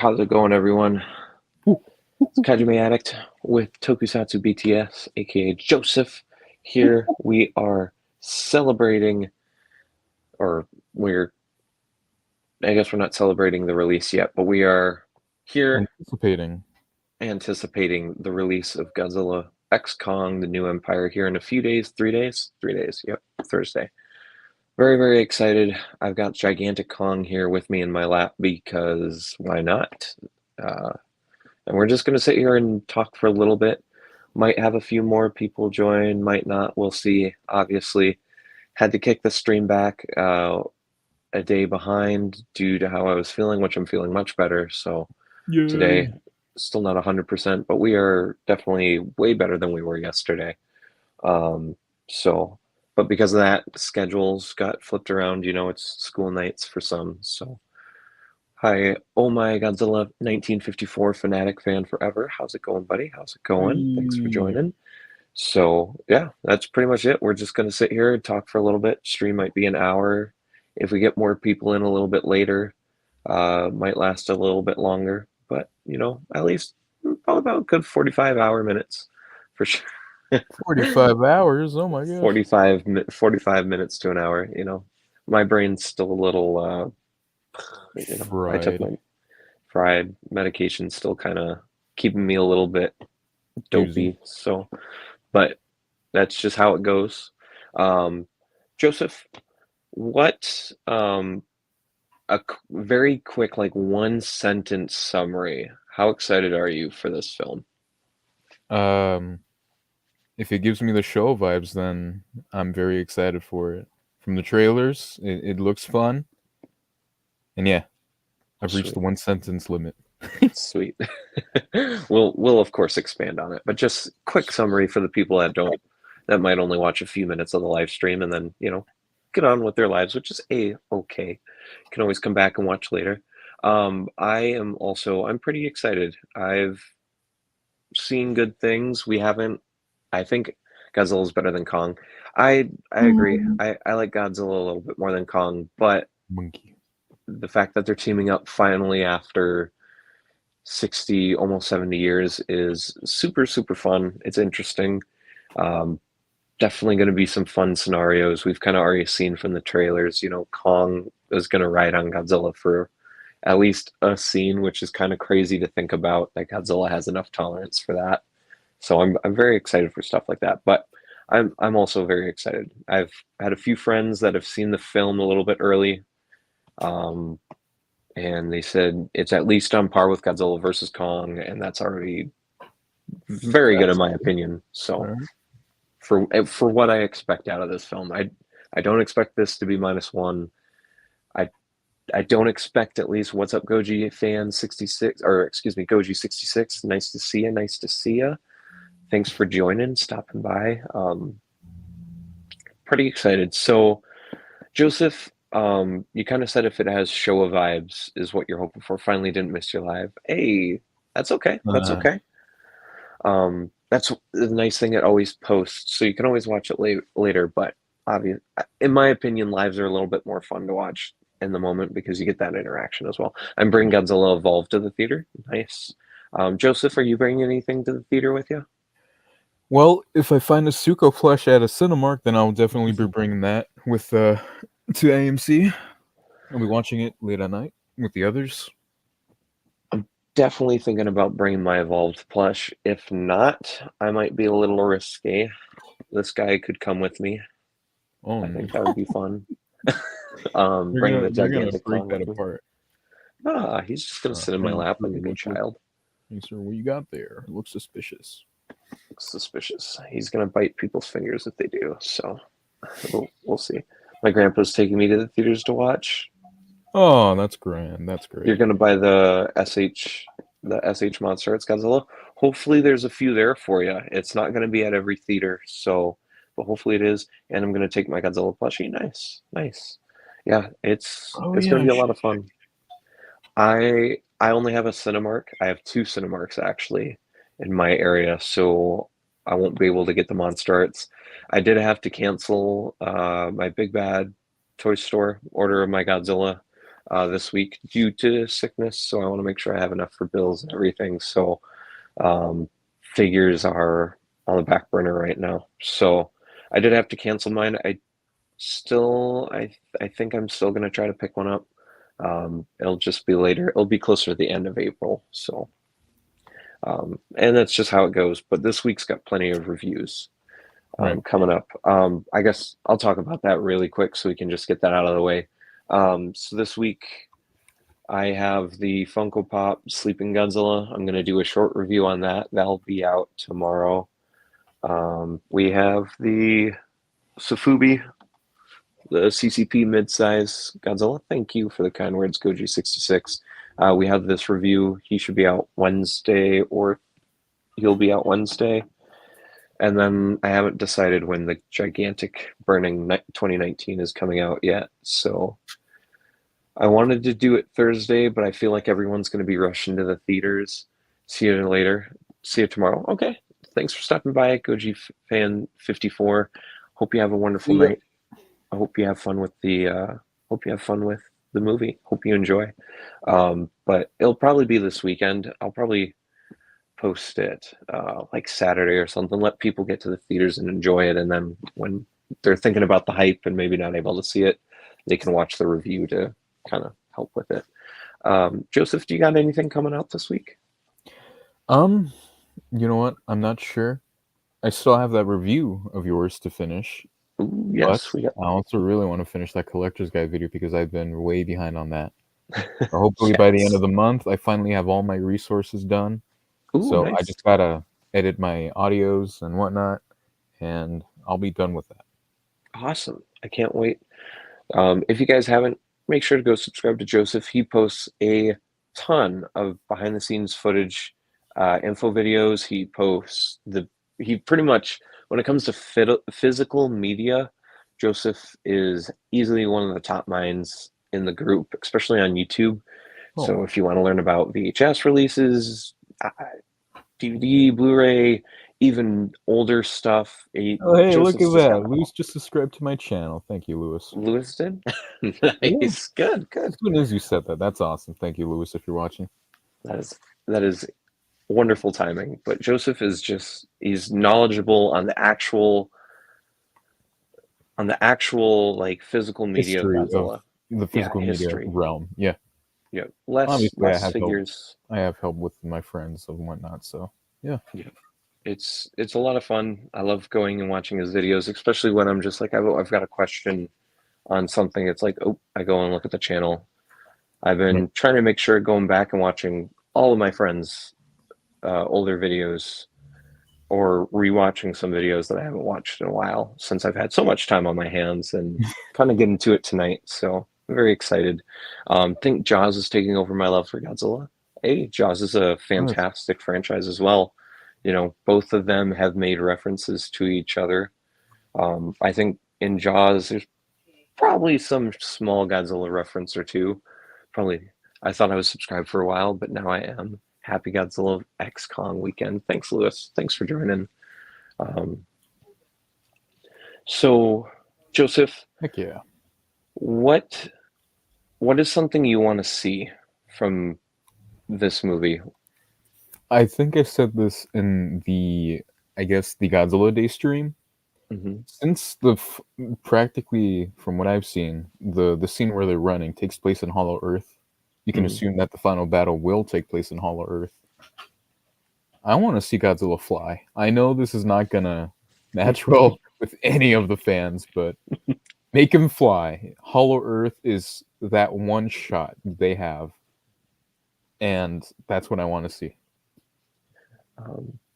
How's it going, everyone? It's KaijuFanatic with Tokusatsu BTS, aka Joseph. Here we are celebrating, or we're, I guess we're not celebrating the release yet, but we are here Anticipating. anticipating the release of Godzilla X Kong, the New Empire, here in a few days, 3 days? 3 days, yep, Thursday. Very, very excited. I've got Gigantic Kong here with me in my lap because why not? Uh, And we're just going to sit here and talk for a little bit. Might have a few more people join, might not. We'll see. Obviously, had to kick the stream back a day behind due to how I was feeling, which I'm feeling much better. So Yay. today, still not 100%, but we are definitely way better than we were yesterday. Um, so, but because of that, schedules got flipped around. You know, it's school nights for some. So hi, oh my Godzilla 1954 fanatic fan forever. How's it going, buddy? How's it going? Thanks for Whee! joining. So, yeah, that's pretty much it. We're just going to sit here and talk for a little bit. Stream might be an hour. If we get more people in a little bit later, might last a little bit longer. But, you know, at least probably about good 45 minutes for sure. 45 hours? Oh my gosh. 45 minutes to an hour, you know. My brain's still a little I took Fried. my fried medication, still kind of keeping me a little bit Doozy. dopey. So, but that's just how it goes. Joseph, what very quick, like one sentence summary? How excited are you for this film? Um, if it gives me the show vibes, then I'm very excited for it. From the trailers, it looks fun. And yeah, I've reached Sweet, the one sentence limit. sweet. We'll of course expand on it, but just quick summary for the people that might only watch a few minutes of the live stream and then get on with their lives, which is okay. Can always come back and watch later. I'm pretty excited. I've seen good things. We haven't. I think Godzilla is better than Kong. I agree. I like Godzilla a little bit more than Kong, but Monkey. the fact that they're teaming up finally after 60, almost 70 years is super, super fun. It's interesting. Um, Definitely going to be some fun scenarios. We've kind of already seen from the trailers, Kong is going to ride on Godzilla for at least a scene, which is kind of crazy to think about that Godzilla has enough tolerance for that. So I'm very excited for stuff like that. But I'm also very excited. I've had a few friends that have seen the film a little bit early. Um, and they said it's at least on par with Godzilla versus Kong, and that's already very good in That's my good. opinion. All So right. for what I expect out of this film, I don't expect this to be -1. I I don't expect at least what's up Goji fan 66 or excuse me Goji 66. Nice to see you. Nice to see you. Thanks for joining, stopping by. Pretty excited. So Joseph, you kind of said if it has Showa vibes is what you're hoping for. Finally didn't miss your live. Hey, that's okay. That's Uh, okay. That's the nice thing. It always posts, so you can always watch it later. But obvious, in my opinion, lives are a little bit more fun to watch in the moment because you get that interaction as well. I'm bringing Godzilla Evolved to the theater. Nice. Joseph, are you bringing anything to the theater with you? well, if I find a Suko plush at a Cinemark, then I'll definitely be bringing that with to AMC. I'll be watching it late at night with the others. I'm definitely thinking about bringing my Evolved plush. If not, I might be a little risky. This guy could come with me. Oh I no. think that would be fun. You're Bringing gonna the you're gonna gigantic break Kong that with me. apart. He's just gonna sit in my Hey, lap sir, like a good child. hey, sir, what you got there? It looks suspicious. Looks suspicious. He's gonna bite people's fingers if they do. So we'll see. My grandpa's taking me to the theaters to watch. Oh, that's grand. That's You're great. gonna buy the SH Monster. It's Godzilla. Hopefully, there's a few there for you. It's not gonna be at every theater, so but hopefully it is. And I'm gonna take my Godzilla plushie. Nice, nice. Yeah, it's Oh it's yeah, gonna I be a should. lot of fun. I only have a Cinemark. I have two Cinemarks actually in my area, so I won't be able to get the Monster Arts. I did have to cancel my Big Bad Toy Store order of my Godzilla. this week due to sickness, so I want to make sure I have enough for bills and everything. So um, figures are on the back burner right now. So I did have to cancel mine. I think I'm still gonna try to pick one up. It'll just be later. It'll be closer to the end of April. So and that's just how it goes. But this week's got plenty of reviews Right. coming up. I guess I'll talk about that really quick so we can just get that out of the way. So this week I have the Funko Pop Sleeping Godzilla. I'm going to do a short review on that. That'll be out tomorrow. We have the Sofubi, the CCP midsize Godzilla. Thank you for the kind words, Goji66. We have this review. He should be out Wednesday, or he'll be out Wednesday. And then I haven't decided when the gigantic Burning 2019 is coming out yet. So I wanted to do it Thursday, but I feel like everyone's going to be rushing to the theaters. See you later. See you tomorrow. Okay. Thanks for stopping by, Goji Fan 54. Hope you have a wonderful See ya. night. I hope you have fun with the movie. Hope you enjoy. But it'll probably be this weekend. I'll probably post it like Saturday or something. Let people get to the theaters and enjoy it, and then when they're thinking about the hype and maybe not able to see it, they can watch the review to kind of help with it. Joseph, do you got anything coming out this week? You know what? I'm not sure. I still have that review of yours to finish, Ooh, but yes, we got. I also really want to finish that collector's guide video because I've been way behind on that. Or hopefully by the end of Yes. the month, I finally have all my resources done. Ooh, So I nice. just gotta edit my audios and whatnot, and I'll be done with that. Awesome. I can't wait. If you guys haven't, make sure to go subscribe to Joseph. He posts a ton of behind the scenes footage, info videos. He pretty much, when it comes to physical media, Joseph is easily one of the top minds in the group, especially on YouTube. So Oh, if you want to learn about VHS releases, DVD, Blu-ray, even older stuff, oh, hey, look Joseph's at just got that! it Lewis all. just subscribed to my channel. Thank you, Lewis. Lewis did? Yeah, Nice. Good, as good. soon as you said that, that's awesome. Thank you, Lewis, if you're watching. That is wonderful timing. But Joseph is just he's knowledgeable on the actual like physical media of History of Godzilla. the Yeah, physical media history. realm. Yeah, Yeah. Less obviously, less figures. I have help with my friends and whatnot. So yeah, Yeah. It's a lot of fun. I love going and watching his videos, especially when I'm just like I've got a question on something. It's like, oh, I go and look at the channel. I've right. been trying to make sure going back and watching all of my friends' older videos or rewatching some videos that I haven't watched in a while since I've had so much time on my hands and kind of getting to it tonight. So I'm very excited. I think Jaws is taking over my love for Godzilla. Hey, Jaws is a Nice. fantastic franchise as well. You know, both of them have made references to each other. I think in Jaws, there's probably some small Godzilla reference or two. Probably, I thought I was subscribed for a while, but now I am. Happy Godzilla X Kong weekend. Thanks, Lewis. Thanks for joining. Um, so, Joseph, Heck yeah. what what is something you want to see from this movie? I think I said this in I guess, the Godzilla Day stream. Hmm. Since practically from what I've seen, the scene where they're running takes place in Hollow Earth, you can Hmm. assume that the final battle will take place in Hollow Earth. I want to see Godzilla fly. I know this is not gonna match well with any of the fans, but make him fly. Hollow Earth is that one shot they have, and that's what I want to see.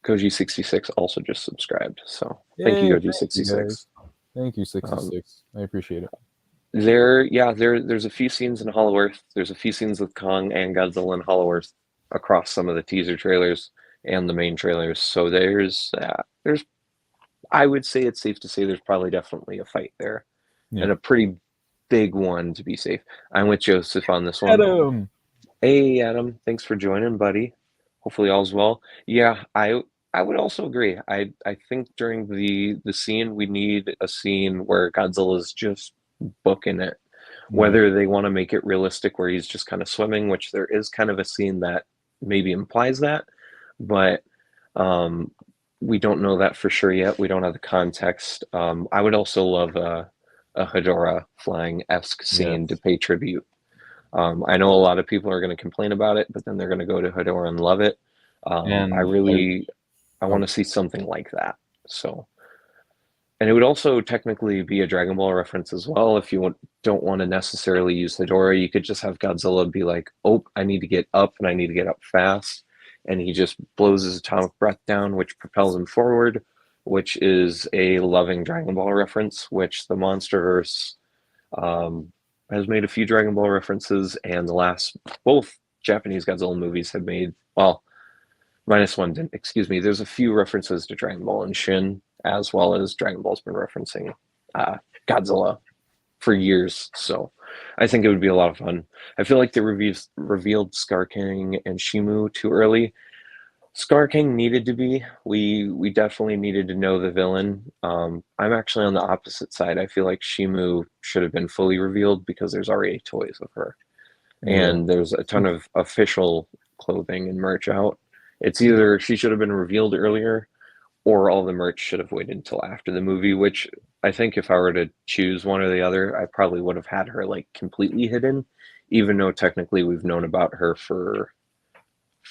Koji66 also just subscribed, so thank you, Yay! Thank you guys. Koji66. Thank you, Um, 66. I appreciate it. there's a few scenes in Hollow Earth. There's a few scenes with Kong and Godzilla in Hollow Earth across some of the teaser trailers and the main trailers. So there's I would say it's safe to say there's probably definitely a fight there, Yeah. and a pretty big one to be safe. I'm with Joseph on this one. Adam. Hey, Adam, thanks for joining, buddy. Hopefully all's well. Yeah, I would also agree. I think during the scene we need a scene where Godzilla's just booking it. Yeah. Whether they want to make it realistic where he's just kind of swimming, which there is kind of a scene that maybe implies that, but um, we don't know that for sure yet. We don't have the context. I would also love a Hedorah flying esque scene to Yes. pay tribute. I know a lot of people are going to complain about it, but then they're going to go to Hedorah and love it. And I I want oh to see something like that. So, and it would also technically be a Dragon Ball reference as well. If you don't want to necessarily use Hedorah, you could just have Godzilla be like, "Oh, I need to get up, and I need to get up fast," and he just blows his atomic breath down, which propels him forward, which is a loving Dragon Ball reference, which the MonsterVerse um, has made a few Dragon Ball references, and the last both Japanese Godzilla movies have made, well, minus one didn't, excuse me. There's a few references to Dragon Ball and Shin, as well as Dragon Ball's been referencing uh, Godzilla for years. So I think it would be a lot of fun. I feel like they revealed Scar King and Shimu too early. Scar King needed to be. We definitely needed to know the villain. I'm actually on the opposite side. I feel like Shimu should have been fully revealed because there's already toys of her, yeah. and there's a ton of official clothing and merch out. It's either she should have been revealed earlier, or all the merch should have waited until after the movie. Which I think if I were to choose one or the other, I probably would have had her like completely hidden, even though technically we've known about her for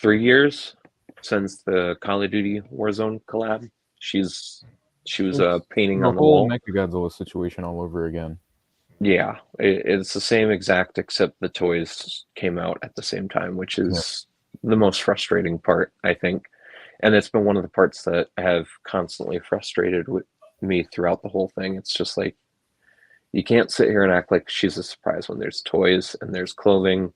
3 years since the Call of Duty Warzone collab. She's she was a It's painting the on the whole wall. Mechagodzilla situation all over again. Yeah, it's the same exact except the toys came out at the same time, which Yeah. is the most frustrating part, I think. And it's been one of the parts that have constantly frustrated with me throughout the whole thing. It's just like you can't sit here and act like she's a surprise when there's toys and there's clothing.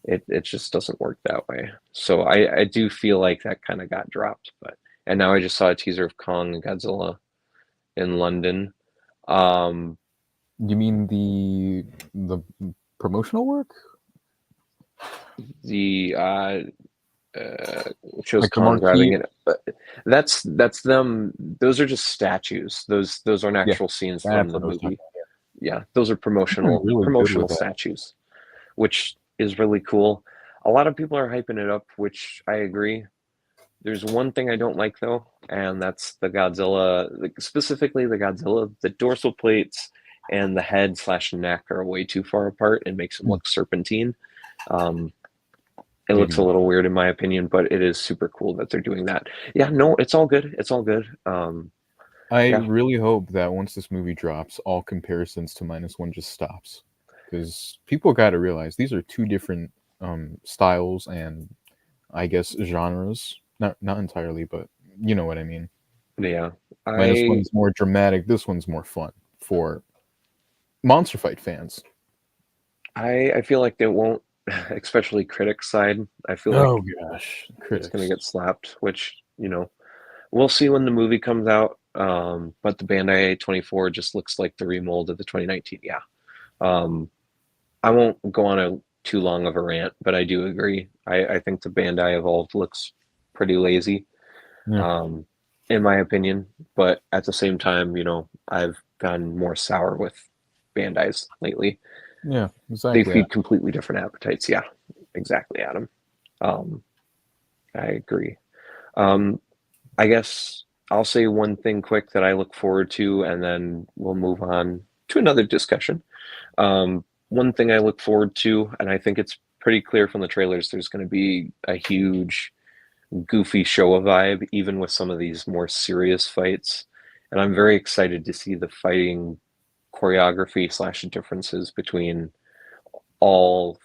It just doesn't work that way. So I do feel like that kind of got dropped, but and now I just saw a teaser of Kong and Godzilla in London. Um, You mean the promotional work? the shows Like the Kong driving marquee? it, but that's them. Those are just statues. Those aren't Yeah, actual scenes from that's the what I was talking movie. Yeah, those are about. They're really good with promotional that. statues, which is really cool. A lot of people are hyping it up, which I agree. There's one thing I don't like though, and that's the Godzilla, specifically the Godzilla. The dorsal plates and the head slash neck are way too far apart and makes him Hmm, look serpentine. Um, it maybe looks a not. little weird in my opinion, but it is super cool that they're doing that. Yeah, no, it's all good. It's all good. I Yeah, really hope that once this movie drops, all comparisons to minus one just stops. Because people got to realize these are two different styles and I guess genres. Not entirely, but you know what I mean. yeah. Minus I one's more dramatic. This one's more fun for monster fight fans. I feel like they won't, especially critics side. I feel Oh like gosh, it's gonna critics. get slapped, which we'll see when the movie comes out. But the Bandai A24 just looks like the remold of the 2019. Yeah. Um, I won't go on a too long of a rant, but I do agree. I think the Bandai Evolved looks pretty lazy, Yeah, um, in my opinion. But at the same time, I've gotten more sour with Bandai's lately. yeah, They exactly. feed completely different appetites. Yeah, exactly, Adam. Um, I agree. Um, I guess I'll say one thing quick that I look forward to, and then we'll move on to another discussion. One thing I look forward to, and I think it's pretty clear from the trailers, there's going to be a huge, goofy Showa vibe, even with some of these more serious fights. And I'm very excited to see the fighting choreography slash differences between all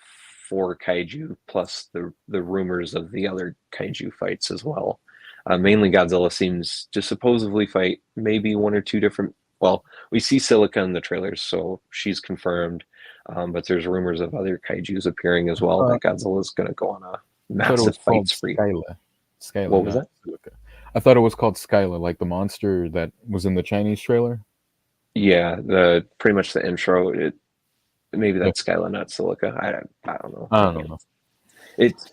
four kaiju plus the rumors of the other kaiju fights as well. Mainly Godzilla seems to supposedly fight maybe one or two different. Well, we see Silica in the trailers, so she's confirmed. But there's rumors of other kaiju's appearing as well Uh, that Godzilla's going to go on a I thought it massive was fight called spree. Skyla. Skyla, What was not that? Silica. I thought it was called Skyla, like the monster that was in the Chinese trailer. Yeah, the pretty much the intro. Maybe Yeah, that's Skyla, not Silica. I don't know. I I don't can't. know. It's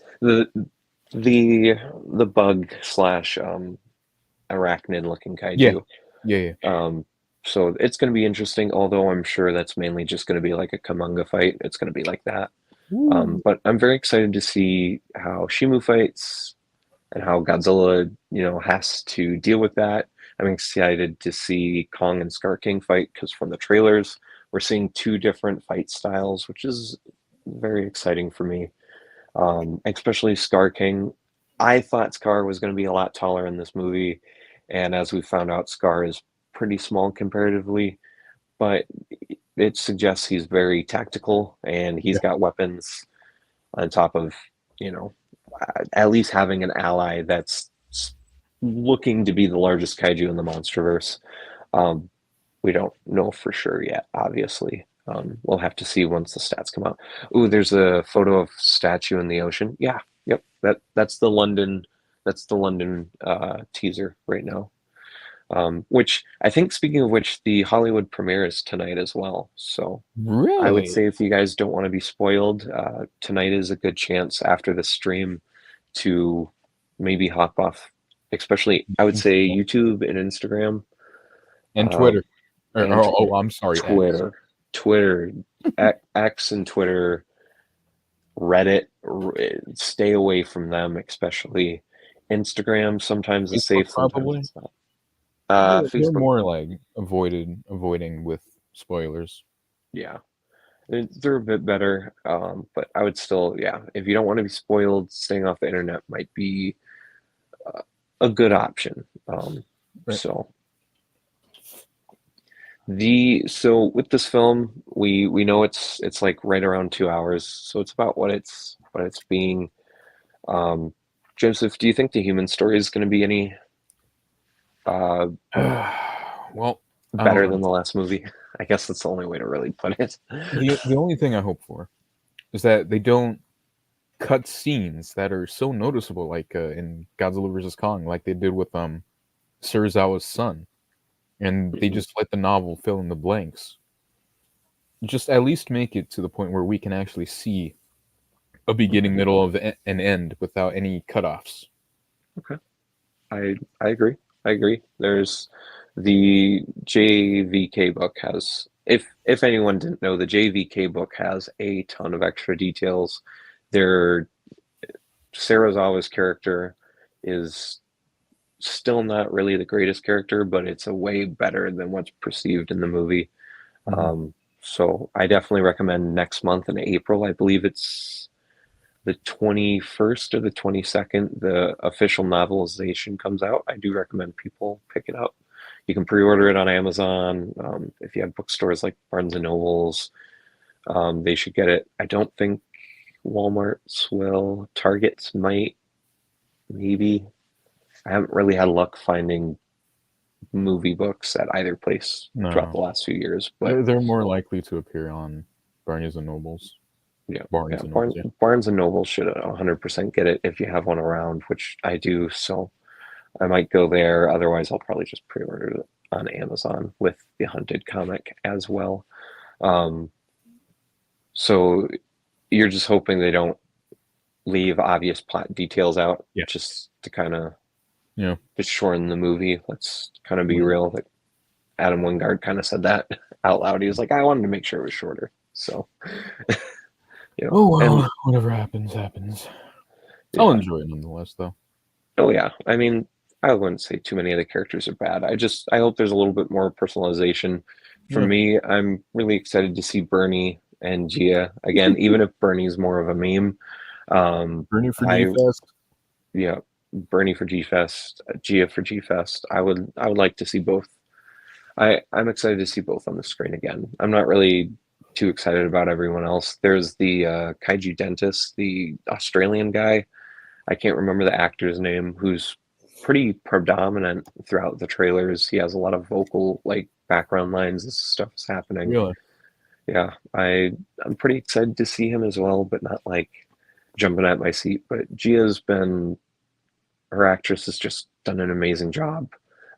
the bug slash arachnid looking Yeah, kaiju. yeah, yeah. So it's going to be interesting, although I'm sure that's mainly just going to be like a Kamanga fight. It's going to be like that. Ooh. But I'm very excited to see how Shimu fights and how Godzilla, has to deal with that. I'm excited to see Kong and Scar King fight because from the trailers, we're seeing two different fight styles, which is very exciting for me. Especially Scar King. I thought Scar was going to be a lot taller in this movie, and as we found out, Scar is pretty small comparatively, but it suggests he's very tactical and he's Yeah. got weapons on top of, you know, at least having an ally that's looking to be the largest kaiju in the monsterverse. Um, we don't know for sure yet, obviously. We'll have to see once the stats come out. Ooh, there's a photo of statue in the ocean. Yeah, yep. That's the London. That's the London teaser right now. Which I think, speaking of which, the Hollywood premiere is tonight as well. So I would Really? say if you guys don't want to be spoiled, tonight is a good chance after the stream to maybe hop off. Especially, I would say YouTube and Instagram, And uh, Twitter. and I'm sorry, X. Twitter, Twitter, X and Twitter, Reddit. Stay away from them, especially Instagram. Sometimes is Facebook safe, sometimes probably. it's not. They're Facebook, more like avoiding with spoilers. yeah, they're a bit better. But I would still, yeah, if you don't want to be spoiled, staying off the internet might be a good option. Right. So so with this film, we know it's like right around 2 hours, so it's about what it's being. Um, Joseph, do you think the human story is going to be any uh, Well, I don't better know. than the last movie? I guess that's the only way to really put it. The only thing I hope for is that they don't cut scenes that are so noticeable, like in Godzilla versus Kong, like they did with Serizawa's son, and they Mhm. just let the novel fill in the blanks. Just at least make it to the point where we can actually see a beginning, Okay, middle, of an end without any cutoffs. okay. I agree. I agree. There's the JVK book has, if anyone didn't know, the JVK book has a ton of extra details. There, Sarazawa's character is still not really the greatest character, but it's a way better than what's perceived in the movie. Mhm. So I definitely recommend next month in April. I believe it's the 21st or the 22nd, the official novelization comes out. I do recommend people pick it up. You can pre-order it on Amazon. If you have bookstores like Barnes and Nobles, they should get it. I don't think Walmart's will. Target's might, maybe. I haven't really had luck finding movie books at either place throughout No, the last few years, but they're more likely to appear on Barnes and Nobles. yeah, yeah. Barnes and Nobles, yeah. Barnes and Noble should 100% get it if you have one around, which I do. So I might go there. Otherwise, I'll probably just pre-order it on Amazon with the Hunted comic as well. Um, so you're just hoping they don't leave obvious plot details out Yeah, just to kind of yeah. just shorten the movie. Let's kind of be What- real. Like Adam Wingard kind of said that out loud. He was like, I wanted to make sure it was shorter. So, Oh and well, whatever happens, happens. I'll yeah, enjoy it nonetheless, though. oh yeah. I mean, I wouldn't say too many of the characters are bad. I hope there's a little bit more personalization. For Yeah, me, I'm really excited to see Bernie and Gia again, even if Bernie's more of a meme. Bernie for G I Fest. Yeah, Bernie for G Fest, Gia for G Fest. I would like to see both. I'm excited to see both on the screen again. I'm not really too excited about everyone else. There's the Kaiju dentist, the Australian guy. I can't remember the actor's name, who's pretty predominant throughout the trailers. He has a lot of vocal like background lines as stuff is happening. Really? Yeah, I'm pretty excited to see him as well, but not like jumping at my seat. But Gia's been her actress has just done an amazing job.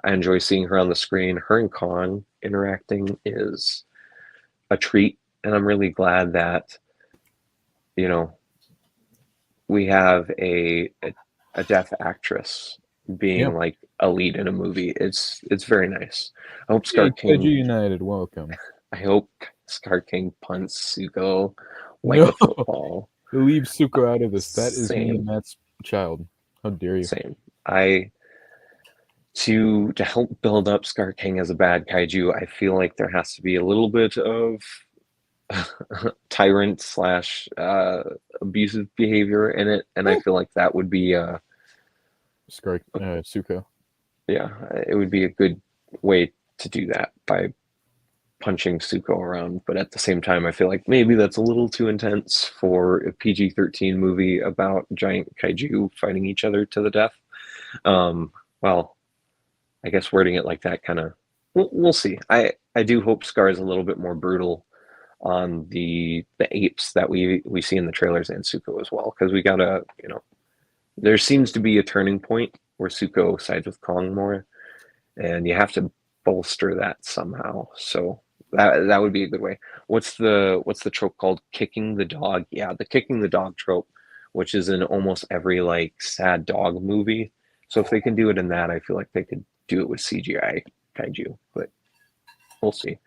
I enjoy seeing her on the screen. Her and Kong interacting is a treat, and I'm really glad that you know we have a deaf actress Yeah. being like a lead in a movie. It's very nice. I hope Scar Hey, King. KaijuUnited, welcome. I hope Scar King punts Zuko like No, a football. leave Suko out of this. That is me and Same, Matt's child. How dare you? same. I to help build up Scar King as a bad kaiju, I feel like there has to be a little bit of tyrant slash abusive behavior in it, and I Eh. feel like that would be Suko. yeah, it would be a good way to do that by punching Suko around. But at the same time, I feel like maybe that's a little too intense for a PG-13 movie about giant kaiju fighting each other to the death. Um, well, I guess wording it like that kind of we'll see. I do hope Scar is a little bit more brutal on the apes that we see in the trailers and Suko as well, because we gotta, there seems to be a turning point where Suko sides with Kong more, and you have to bolster that somehow. So that would be a good way. What's the trope called? Kicking the dog. Yeah, the kicking the dog trope, which is in almost every like sad dog movie. So if they can do it in that, I feel like they could do it with CGI kaiju, but we'll see.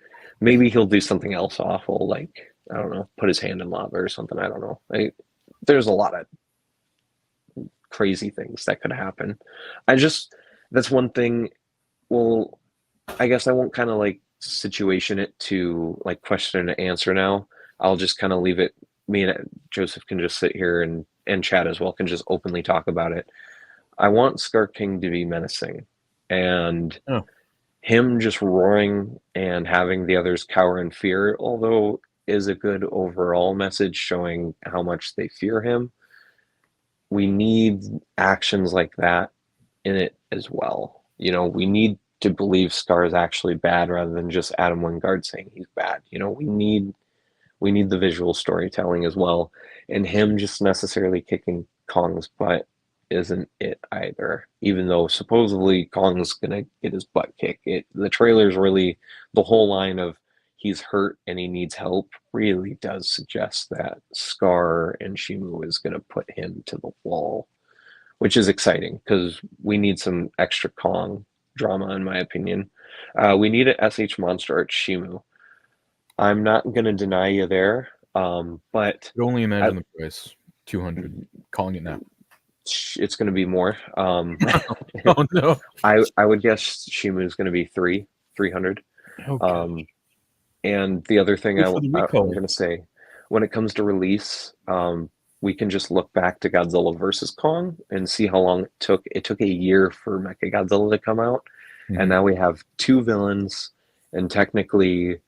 Maybe he'll do something else awful, like I don't know, put his hand in lava or something. I don't know. There's a lot of crazy things that could happen. I just that's one thing. Well, I guess I won't kind of like situation it to like question and answer now. I'll just kind of leave it. Me and Joseph can just sit here and chat as well. Can just openly talk about it. I want Scar King to be menacing, and Oh, him just roaring and having the others cower in fear, although is a good overall message showing how much they fear him. We need actions like that in it as well. We need to believe Scar is actually bad rather than just Adam Wingard saying he's bad. We need the visual storytelling as well, and him just necessarily kicking Kong's butt isn't it either. Even though supposedly Kong's gonna get his butt kicked, the trailer's really the whole line of he's hurt and he needs help really does suggest that Scar and Shimu is gonna put him to the wall, which is exciting because we need some extra Kong drama, in my opinion. We need an SH monster at Shimu. I'm not going to deny you there, but could only I, imagine the price. 200. Calling it now. it's going to be more. Oh no. I would guess Shimu is going to be 300. Okay. Um, and the other thing Wait for the I'm recolor. going to say, when it comes to release, we can just look back to Godzilla versus Kong and see how long it took. It took a year for Mechagodzilla to come out, and Mhm. now we have two villains, and technically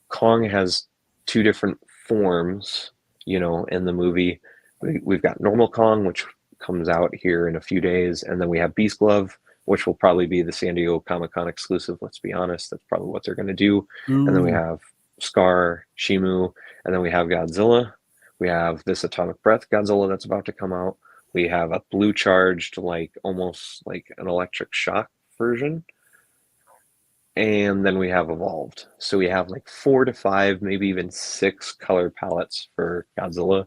Kong has two different forms, in the movie. We've got normal Kong, which comes out here in a few days, and then we have Beast Glove, which will probably be the San Diego Comic Con exclusive. Let's be honest, that's probably what they're going to do. And then we Ooh. have Scar, Shimu, and then we have Godzilla. We have this Atomic Breath Godzilla that's about to come out. We have a blue charged, like almost like an electric shock version, and then we have evolved. So we have like 4 to 5, maybe even 6 color palettes for Godzilla.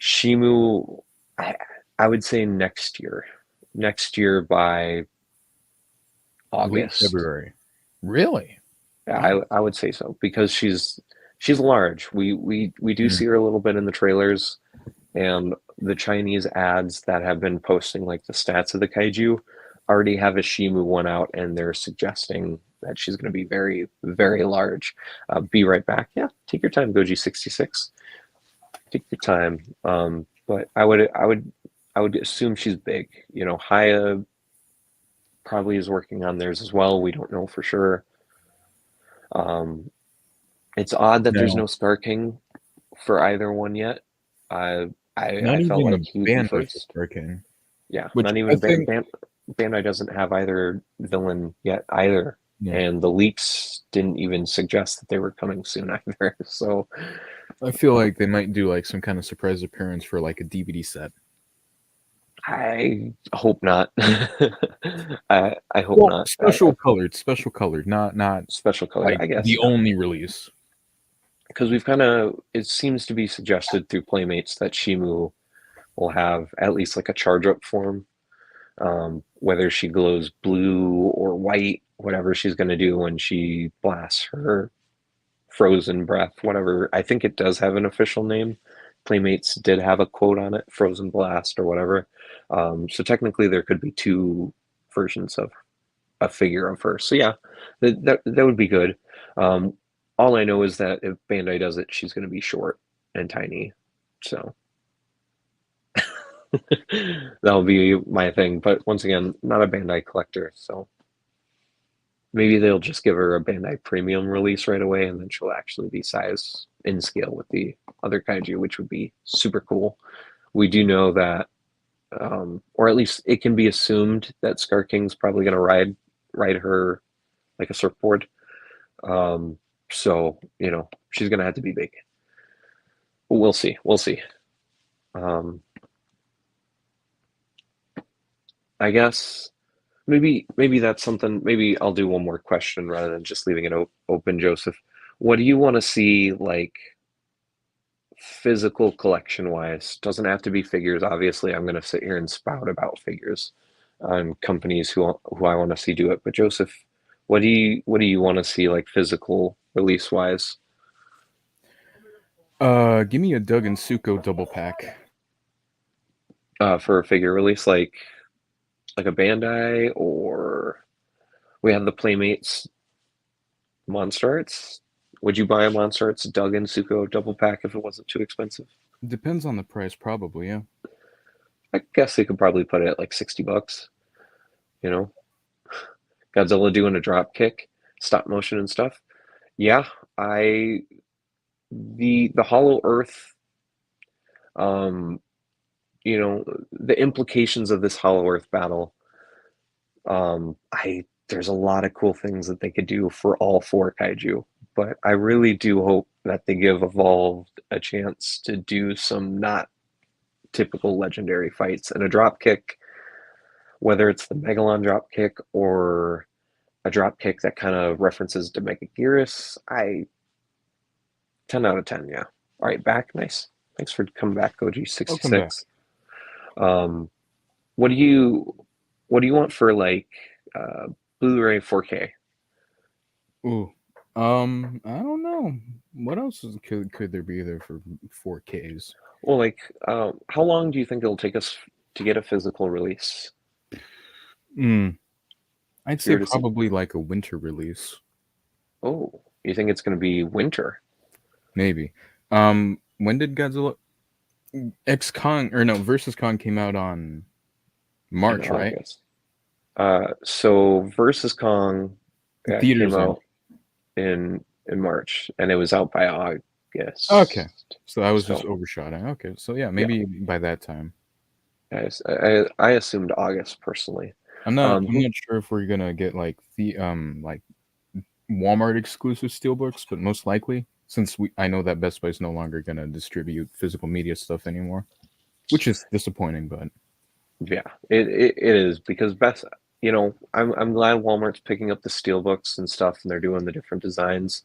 Shimu, I, I would say next year. Next year by Late August. February. Really? Yeah, Wow. I would say so because she's large. We do Mhm. see her a little bit in the trailers, and the Chinese ads that have been posting like the stats of the kaiju already have a Shimu one out, and they're suggesting that she's going to be very, very large. Be right back. Yeah, take your time, Goji66. Take your time. But I would assume she's big. Haya probably is working on theirs as well. We don't know for sure. Um, it's odd that there's Now, no Scar King for either one yet. I not I felt even like the he would be Bandai for first. Hurricane, Yeah, which not I even think, Bandai doesn't have either villain yet either, yeah, and the leaks didn't even suggest that they were coming soon either. So I feel like they might do like some kind of surprise appearance for like a DVD set. I hope not. I hope Well, not. special colored, not Special color, like I guess, the yeah, only release. because we've kind of it seems to be suggested through Playmates that Shimu will have at least like a charge up form. Whether she glows blue or white, whatever she's going to do when she blasts her frozen breath, whatever. I think it does have an official name. Playmates did have a quote on it, frozen blast or whatever. So technically, there could be two versions of a figure of her. So yeah, that would be good. Um, all I know is that if Bandai does it, she's going to be short and tiny. So that'll be my thing. But once again, not a Bandai collector, so maybe they'll just give her a Bandai premium release right away, and then she'll actually be size in scale with the other kaiju, which would be super cool. We do know that, or at least it can be assumed that Scar King's probably going to ride her like a surfboard. Um, so she's going to have to be big. We'll see. We'll see. I guess maybe that's something. Maybe I'll do one more question rather than just leaving it open, Joseph. What do you want to see, like, physical collection wise? Doesn't have to be figures. Obviously, I'm going to sit here and spout about figures on companies who I want to see do it. But Joseph, what do you want to see, like, physical release wise, Give me a Doug and Suko double pack. for a figure release, like a Bandai, or we have the Playmates Monster Arts. Would you buy a Monster Arts Doug and Suko double pack if it wasn't too expensive? Depends on the price, probably. Yeah. I guess they could probably put it at like $60. You know, Godzilla doing a drop kick, stop motion and stuff. Yeah, I the Hollow Earth, um, the implications of this Hollow Earth battle. I There's a lot of cool things that they could do for all four kaiju, but I really do hope that they give Evolved a chance to do some not typical legendary fights, and a drop kick, whether it's the Megalon drop kick or a drop kick that kind of references to Megaguirus. I 10 out of 10, yeah. All right, back, nice. Thanks for coming back, Goji Welcome back. 66. Um, what do you want for, like, Blu-ray 4K? Ooh. I don't know. What else could there be there for 4Ks? Well, like, how long do you think it'll take us to get a physical release? Hmm. I'd If you say were to see, probably like a winter release. oh, you think it's going to be winter Maybe. When did Godzilla X Kong or no versus Kong came out on in March, right? August? So Versus Kong, came Theaters in. out in March, and it was out by Okay. August. So I was just So overshotting. Okay. So yeah, yeah, maybe by that time. I assumed August personally. I'm not Um, I'm who not sure if we're gonna get like Walmart exclusive steelbooks, but most likely since I know that Best Buy is no longer gonna distribute physical media stuff anymore, which is disappointing, but Yeah, it is, because best, I'm glad Walmart's picking up the steel books and stuff, and they're doing the different designs.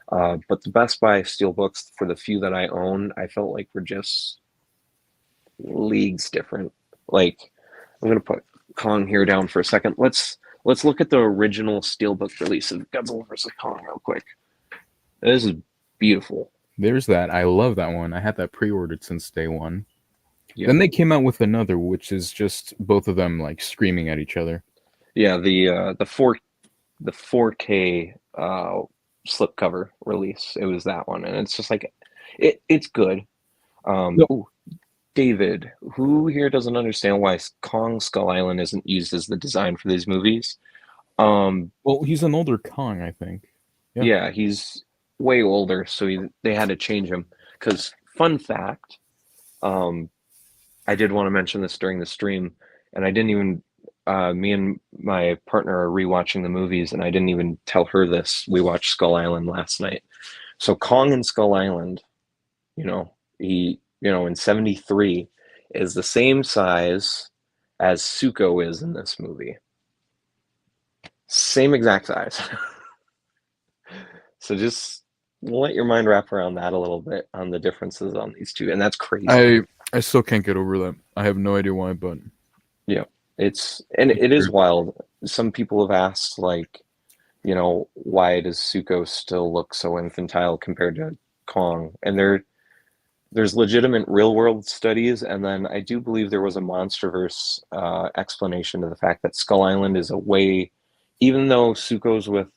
But the Best Buy steel books, for the few that I own, I felt like were just leagues different. Like, I'm gonna put Kong here down for a second. Let's look at the original steelbook release of Godzilla vs. Kong real quick. This is beautiful. there's that. I love that one. I had that pre-ordered since day one. Yeah, Then they came out with another, which is just both of them like screaming at each other. yeah. The 4K slipcover release. It was that one, and it's just like it's good. No. Ooh, David, who here doesn't understand why Kong Skull Island isn't used as the design for these movies? Um, Well, he's an older Kong, I think. Yeah. yeah, he's way older, so they had to change him. Because, fun fact, um, I did want to mention this during the stream, and I didn't even. Me and my partner are rewatching the movies, and I didn't even tell her this. We watched Skull Island last night. So Kong in Skull Island, in 73 is the same size as Suko is in this movie. Same exact size. So just let your mind wrap around that a little bit on the differences on these two, and that's crazy. I still can't get over that. I have no idea why, but Yeah. It is wild. Some people have asked, like, why does Zuko still look so infantile compared to Kong? And there's legitimate real world studies, and then I do believe there was a MonsterVerse explanation to the fact that Skull Island is a way, even though Zuko's with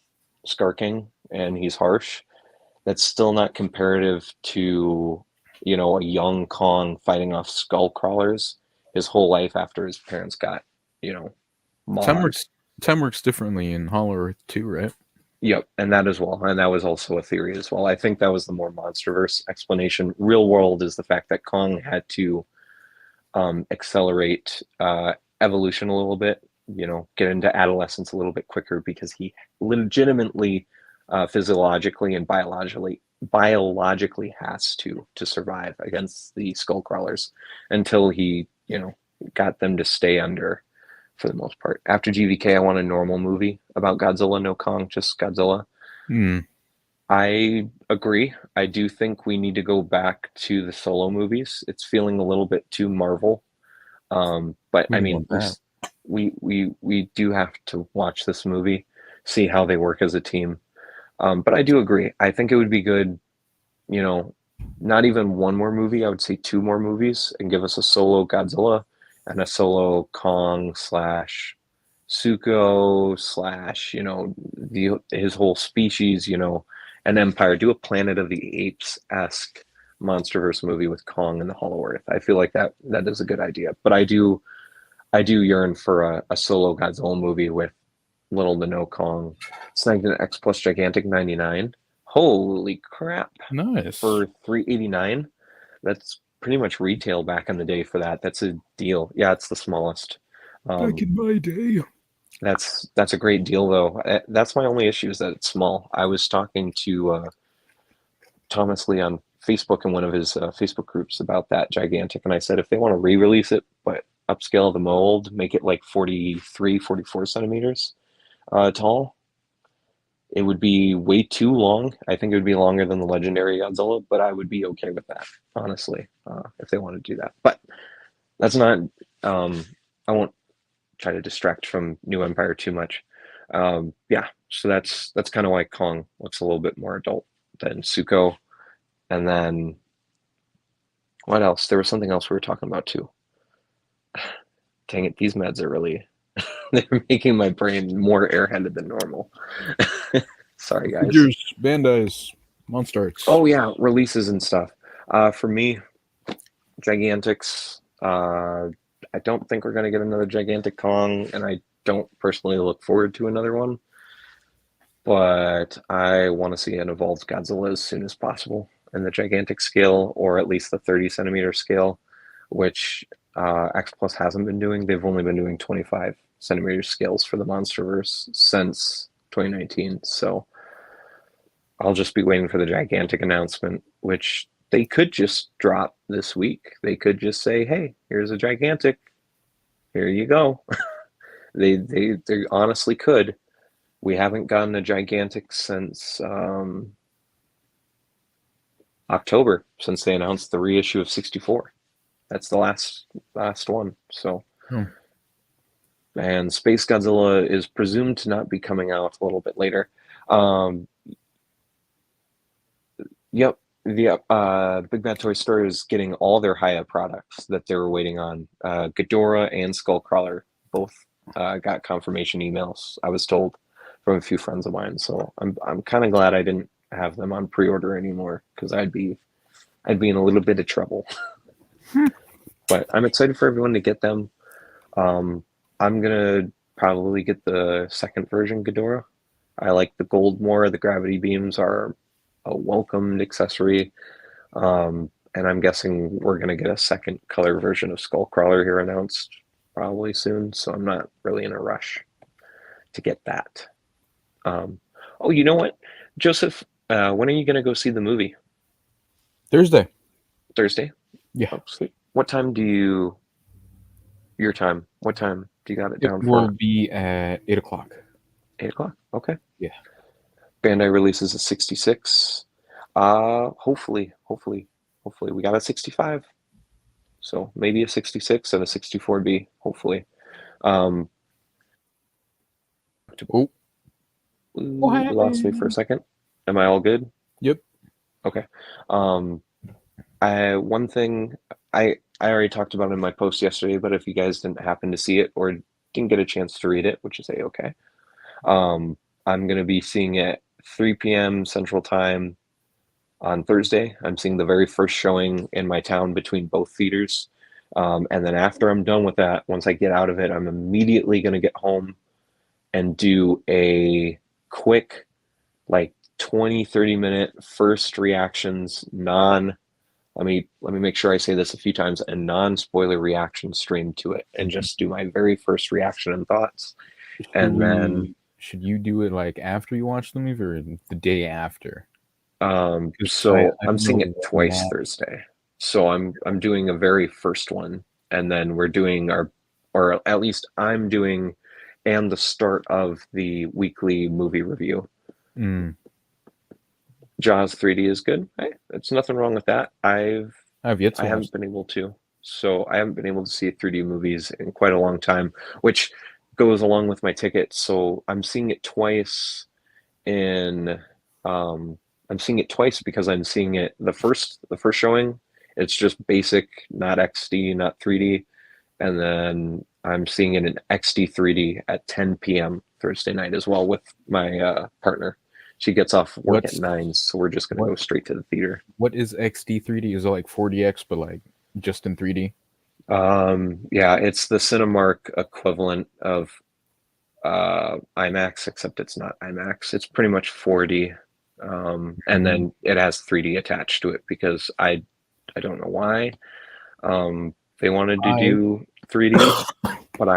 Scar King and he's harsh, that's still not comparative to, a young Kong fighting off skull crawlers his whole life after his parents got, you know, Time mauled. works. Time works differently in Hollow Earth too, right? Yep, and that as well. And that was also a theory as well. I think that was the more MonsterVerse explanation. Real world is the fact that Kong had to accelerate evolution a little bit, get into adolescence a little bit quicker because he legitimately, physiologically and biologically has to survive against the skull crawlers until he, got them to stay under for the most part. After GVK, I want a normal movie about Godzilla, no Kong, just Godzilla. Hmm. I agree. I do think we need to go back to the solo movies. It's feeling a little bit too Marvel. But We I don't mean, want that. we do have to watch this movie, see how they work as a team. But I do agree. I think it would be good, you know, not even one more movie. I would say two more movies and give us a solo Godzilla and a solo Kong slash Suko slash, his whole species, an empire. Do a Planet of the Apes esque MonsterVerse movie with Kong and the Hollow Earth. I feel like that is a good idea. But I do yearn for a solo Godzilla movie with little to no Kong. Snagged an X Plus Gigantic 99. Holy crap. Nice. For 389. That's pretty much retail back in the day for that. That's a deal. Yeah, it's the smallest. Back Um, in my day. that's a great deal though. That's my only issue is that it's small. I was talking to Thomas Lee on Facebook in one of his Facebook groups about that gigantic, and I said if they want to re-release it but upscale the mold, make it like 43, 44 centimeters tall, it would be way too long. I think it would be longer than the legendary Godzilla, but I would be okay with that, honestly, if they want to do that. But that's not. I won't try to distract from New Empire too much. Yeah, so that's kind of why Kong looks a little bit more adult than Suko. And then what else? There was something else we were talking about too. Dang it, these meds are really they're making my brain more airheaded than normal. Sorry, guys. Figures, Bandai's, Monstarts. Oh yeah, releases and stuff. For me, Gigantics. I don't think we're gonna get another Gigantic Kong, and I don't personally look forward to another one. But I want to see an evolved Godzilla as soon as possible in the gigantic scale, or at least the 30 centimeter scale, which X Plus hasn't been doing. They've only been doing 25 centimeter scales for the MonsterVerse since 2019. So I'll just be waiting for the gigantic announcement, which they could just drop this week. They could just say, "Hey, here's a gigantic. Here you go." They honestly could. We haven't gotten a gigantic since October, since they announced the reissue of 64. That's the last one. So, Hmm. and Space Godzilla is presumed to not be coming out a little bit later. Um, yep, the Big Bad Toy Store is getting all their Hiya products that they were waiting on. Ghidorah and Skullcrawler both got confirmation emails, I was told, from a few friends of mine. So I'm kind of glad I didn't have them on pre-order anymore, because I'd be in a little bit of trouble. But I'm excited for everyone to get them. I'm gonna probably get the second version Ghidorah. I like the gold more. The gravity beams are a welcomed accessory. And I'm guessing we're gonna get a second color version of Skullcrawler here announced probably soon. So I'm not really in a rush to get that. Oh, you know what, Joseph? When are you gonna go see the movie? Thursday. Thursday? Yeah. Oh, sweet. What time your time? What time do you got it It down will for? be at 8 o'clock. 8 o'clock. Okay. Yeah. Bandai releases a 66. Hopefully we got a 65. So maybe a 66 and a 64B. Hopefully. Um, Oh, what you lost me for a happened? second. Am I all good? Yep. Okay. Um, one thing I already talked about in my post yesterday, but if you guys didn't happen to see it or didn't get a chance to read it, which is a-okay, I'm gonna be seeing it 3 p.m. Central Time on Thursday. I'm seeing the very first showing in my town between both theaters. And then after I'm done with that, once I get out of it, I'm immediately gonna get home and do a quick, like 20-30 minute first reactions, non let me make sure I say this a few times, a non-spoiler reaction stream to it and just do my very first reaction and thoughts. And then Should you do it like after you watch the movie or the day after? Because so I I'm know seeing it one twice that. Thursday. So I'm doing a very first one, and then we're doing our, or at least I'm doing, and the start of the weekly movie review. Mm, Jaws 3D is good. Hey, there's nothing wrong with that. I've yet I to watch. haven't been able to. So I haven't been able to see 3D movies in quite a long time, which goes along with my ticket. So I'm seeing it twice in I'm seeing it twice because I'm seeing it the first showing, it's just basic, not XD, not 3D, and then I'm seeing it in XD 3D at 10 p.m. Thursday night as well with my partner. She gets off work at What's 9, so we're just gonna what go straight to the theater. what is XD 3D? Is it like 4DX but like just in 3D? Yeah, it's the Cinemark equivalent of IMAX, except it's not IMAX. It's pretty much 4D, and Mm, then it has 3D attached to it because I don't know why they wanted to I do 3D, but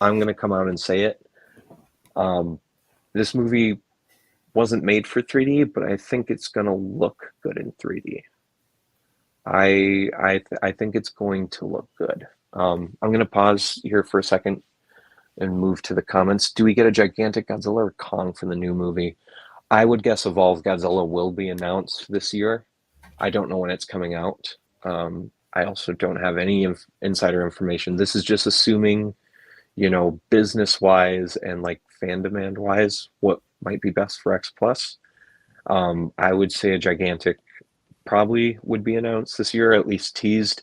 I'm gonna come out and say it. Um, this movie wasn't made for 3D, but I think it's gonna look good in 3D. I think it's going to look good. I'm gonna pause here for a second and move to the comments. Do we get a gigantic Godzilla or Kong for the new movie? I would guess Evolved Godzilla will be announced this year. I don't know when it's coming out. I also don't have any insider information. This is just assuming, business wise and like fan demand wise, what might be best for X Plus. I would say a gigantic probably would be announced this year, at least teased,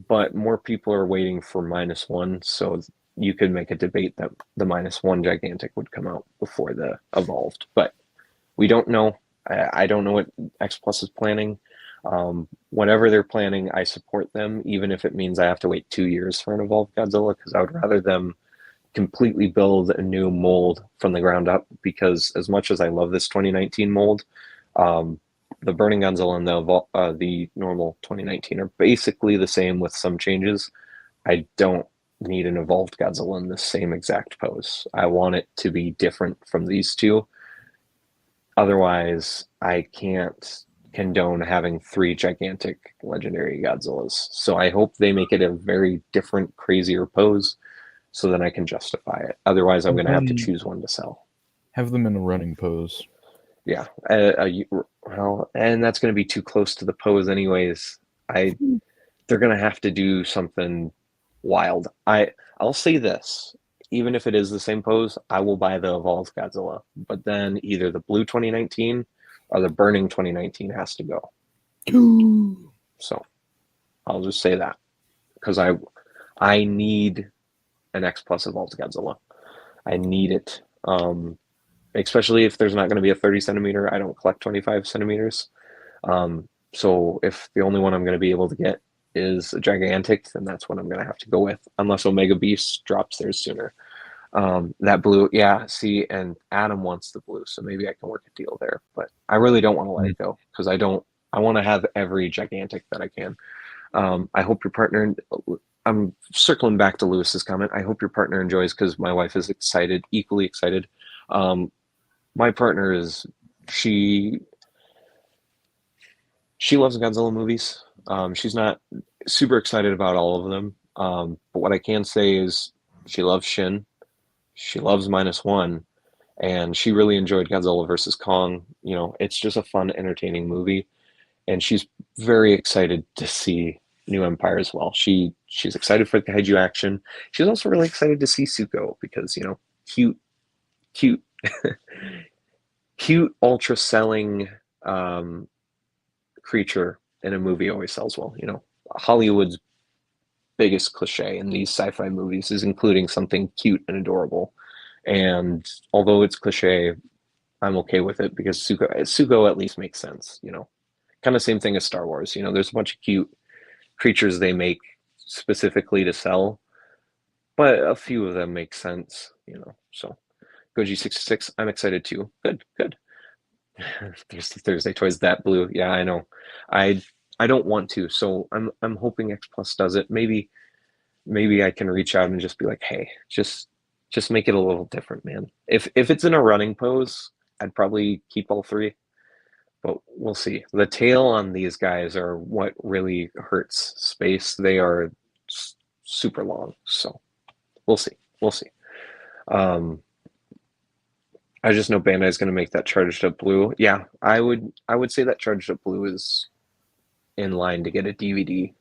but more people are waiting for -1. So you could make a debate that the -1 gigantic would come out before the evolved, but we don't know. I don't know what X Plus is planning. Whatever they're planning, I support them, even if it means I have to wait 2 years for an evolved Godzilla, because I would rather them completely build a new mold from the ground up. Because as much as I love this 2019 mold, um, the Burning Godzilla and the normal 2019 are basically the same with some changes. I don't need an evolved Godzilla in the same exact pose. I want it to be different from these two. Otherwise, I can't condone having three gigantic legendary Godzillas. So I hope they make it a very different, crazier pose so that I can justify it. Otherwise, I'm have going to have to them choose one to sell. have them in a running pose. Yeah. Well, and that's going to be too close to the pose, anyways. They're going to have to do something wild. I'll say this. Even if it is the same pose, I will buy the Evolved Godzilla. But then either the Blue 2019 or the Burning 2019 has to go. So I'll just say that because I need an X Plus Evolved Godzilla. I need it. Especially if there's not going to be a 30 centimeter. I don't collect 25 centimeters. So if the only one I'm going to be able to get is a gigantic, then that's what I'm going to have to go with, unless Omega Beast drops theirs sooner. That blue, yeah. See, and Adam wants the blue, so maybe I can work a deal there. But I really don't want to let Mm. it go because I don't. I want to have every gigantic that I can. I hope your partner. I'm circling back to Lewis's comment. I hope your partner enjoys because my wife is excited, equally excited. Um, my partner is she she loves Godzilla movies. She's not super excited about all of them. But what I can say is she loves Shin. She loves -1, and she really enjoyed Godzilla versus Kong. It's just a fun, entertaining movie, and she's very excited to see New Empire as well. she's excited for the kaiju action. She's also really excited to see Suko because cute, cute, cute, ultra selling um, creature in a movie always sells well. Hollywood's biggest cliche in these sci-fi movies is including something cute and adorable. And although it's cliche, I'm okay with it because Suko at least makes sense. Kind of same thing as Star Wars. There's a bunch of cute creatures they make specifically to sell, but a few of them make sense. So Goji 66, I'm excited too. Good, good. There's the Thursday toys that blue. Yeah, I know. I I don't want to, so I'm hoping X Plus does it. Maybe I can reach out and just be like, hey, just make it a little different, man. If it's in a running pose, I'd probably keep all three, but we'll see. The tail on these guys are what really hurts space. They are super long, so we'll see. We'll see. Um, I just know Bandai's going to make that charged up blue. Yeah, I would say that charged up blue is in line to get a DVD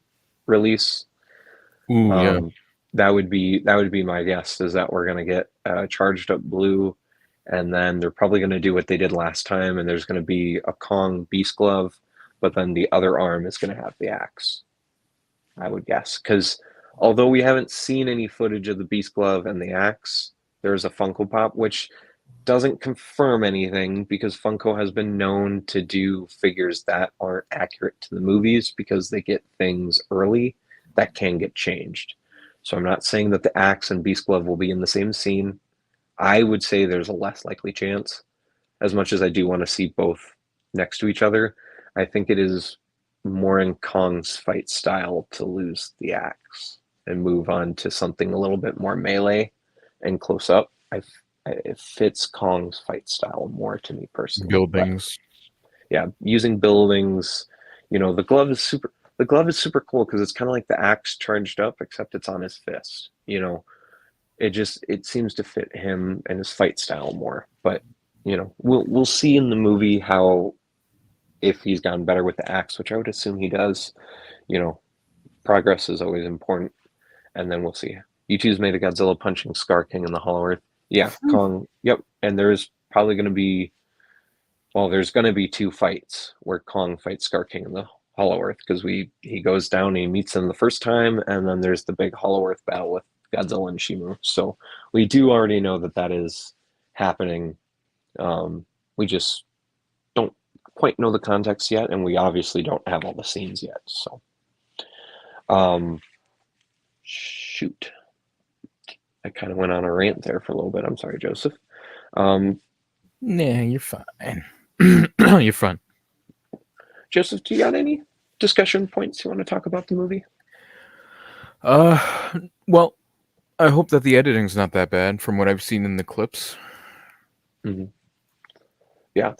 release. Ooh, yeah. Um, that would be my guess is that we're going to get charged up blue, and then they're probably going to do what they did last time, and there's going to be a Kong Beast Glove, but then the other arm is going to have the axe. I would guess because although we haven't seen any footage of the Beast Glove and the axe, there's a Funko Pop which doesn't confirm anything because Funko has been known to do figures that aren't accurate to the movies because they get things early that can get changed. So I'm not saying that the axe and Beast Glove will be in the same scene. I would say there's a less likely chance. As much as I do want to see both next to each other, I think it is more in Kong's fight style to lose the axe and move on to something a little bit more melee and close up. It fits Kong's fight style more to me personally. But Buildings. yeah, using buildings, the glove is super. The glove is super cool because it's kind of like the axe charged up, except it's on his fist. It seems to fit him and his fight style more. But we'll see in the movie how if he's gotten better with the axe, which I would assume he does. You know, progress is always important, and then we'll see. U2's made a Godzilla punching Scar King in the Hollow Earth. Yeah, Kong. Yep, and there's probably going to be there's going to be two fights where Kong fights Scar King in the Hollow Earth because he goes down and he meets him the first time, and then there's the big Hollow Earth battle with Godzilla and Shimu. So we do already know that is happening. We just don't quite know the context yet, and we obviously don't have all the scenes yet. So, shoot, I kind of went on a rant there for a little bit. I'm sorry, Joseph. Nah, you're fine. You're fine. Joseph, do you got any discussion points you want to talk about the movie? Well, I hope that the editing's not that bad from what I've seen in the clips. Mm-hmm. Yeah,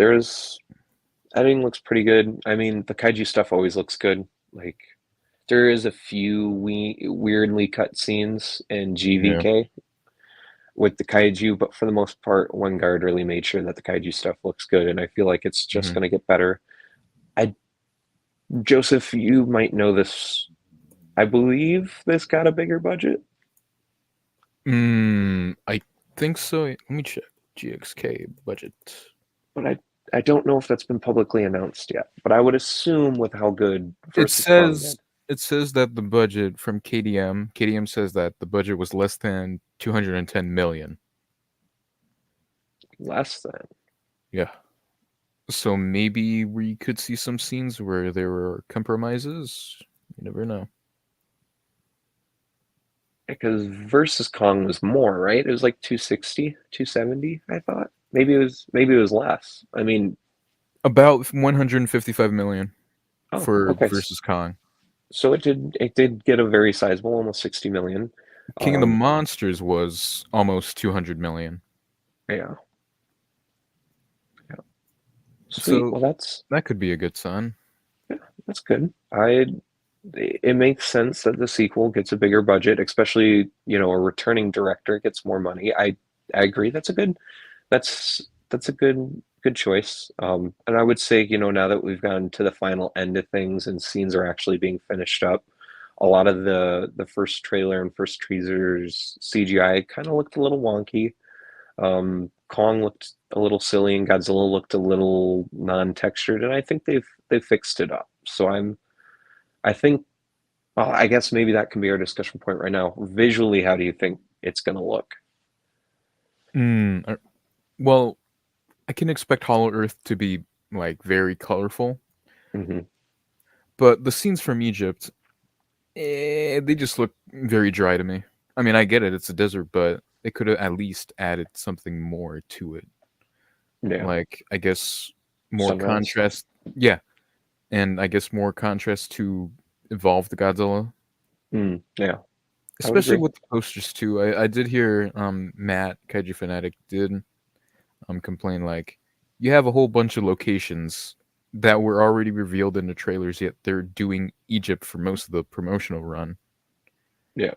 editing looks pretty good. I mean, the kaiju stuff always looks good. Like, there is a few weirdly cut scenes in GVK with the kaiju, but for the most part, One Guard really made sure that the kaiju stuff looks good, and I feel like it's just going to get better. Joseph, you might know this. I believe this got a bigger budget. I think so. Let me check. GXK budget. But I don't know if that's been publicly announced yet. But I would assume with how good It says that the budget from KDM says that the budget was less than 210 million. Less than. Yeah. So maybe we could see some scenes where there were compromises. You never know. Because versus Kong was more, right? It was like 260, 270, I thought. Maybe it was less. I mean, about 155 million for okay. versus Kong. So it did get a very sizable, almost 60 million. King of the Monsters was almost 200 million. Yeah. Sweet. So well, that could be a good sign. Yeah, that's good. It makes sense that the sequel gets a bigger budget, especially a returning director gets more money. I agree. That's a good choice. And I would say now that we've gotten to the final end of things and scenes are actually being finished up, A lot of the first trailer and first teasers CGI kind of looked a little wonky. Kong looked a little silly, and Godzilla looked a little non-textured, and I think they've fixed it up. So I think well, I guess maybe that can be our discussion point right now. Visually, how do you think it's going to look? Well, I can expect Hollow Earth to be like very colorful, Hmm. but the scenes from Egypt, they just look very dry to me. I mean, I get it; it's a desert, but they could have at least added something more to it. Yeah, Like, I guess more sunrise. contrast. Yeah, and I guess more contrast to evolve the Godzilla, Yeah, I would especially agree. with the posters too. I did hear Matt KaijuFanatic did complain like you have a whole bunch of locations that were already revealed in the trailers, yet they're doing Egypt for most of the promotional run. Yeah,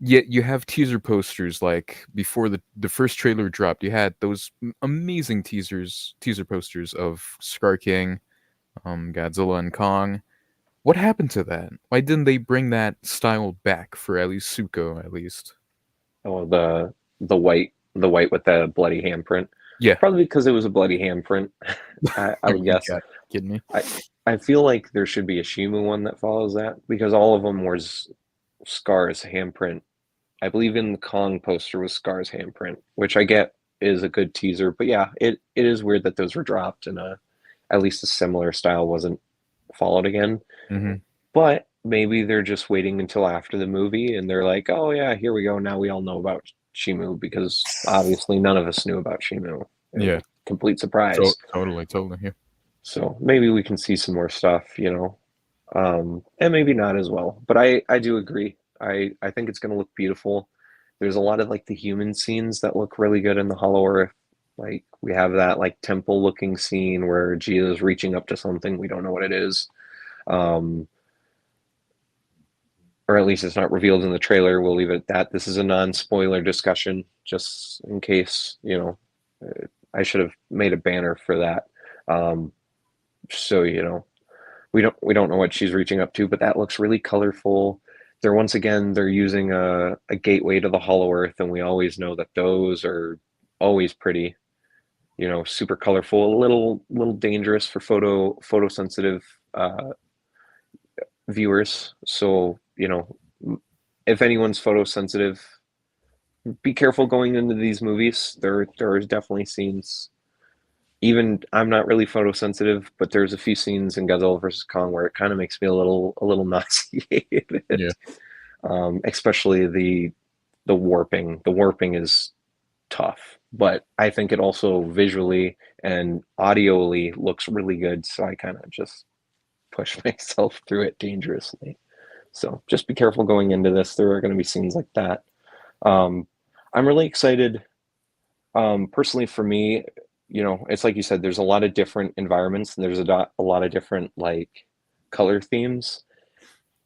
Yet you have teaser posters like before the first trailer dropped. You had those amazing teaser posters of Scar King, Godzilla, and Kong. What happened to that? Why didn't they bring that style back for at least Suko? At least, oh the white with the bloody handprint. yeah. Probably because it was a bloody handprint. I would You guess. got kidding me? I I feel like there should be a Shimu one that follows that because all of them were Scar's handprint. I believe in the Kong poster was Scar's handprint, which I get is a good teaser. But yeah, it is weird that those were dropped and at least a similar style wasn't followed again. Hmm. But maybe they're just waiting until after the movie and they're like, oh yeah, here we go. Now we all know about Shimu because obviously none of us knew about Shimu. It was Yeah, a complete surprise. totally. Yeah. So maybe we can see some more stuff, and maybe not as well. But I do agree. I think it's going to look beautiful. There's a lot of like the human scenes that look really good in the Hollow Earth. Like we have that like temple looking scene where Gia is reaching up to something we don't know what it is, um, or at least it's not revealed in the trailer. We'll leave it at that. This is a non-spoiler discussion, just in case I should have made a banner for that. Um, so we don't know what she's reaching up to, but that looks really colorful. They're using a gateway to the Hollow Earth, and we always know that those are always pretty, super colorful, a little dangerous for photosensitive viewers. So, if anyone's photosensitive, be careful going into these movies. There is definitely scenes. Even I'm not really photosensitive, but there's a few scenes in Godzilla versus Kong where it kind of makes me a little nauseated. Yeah. Especially the warping. The warping is tough, but I think it also visually and audioly looks really good. So I kind of just push myself through it dangerously. So just be careful going into this. There are going to be scenes like that. Um, I'm really excited. Personally, for me, it's like you said, there's a lot of different environments and there's a lot of different like color themes,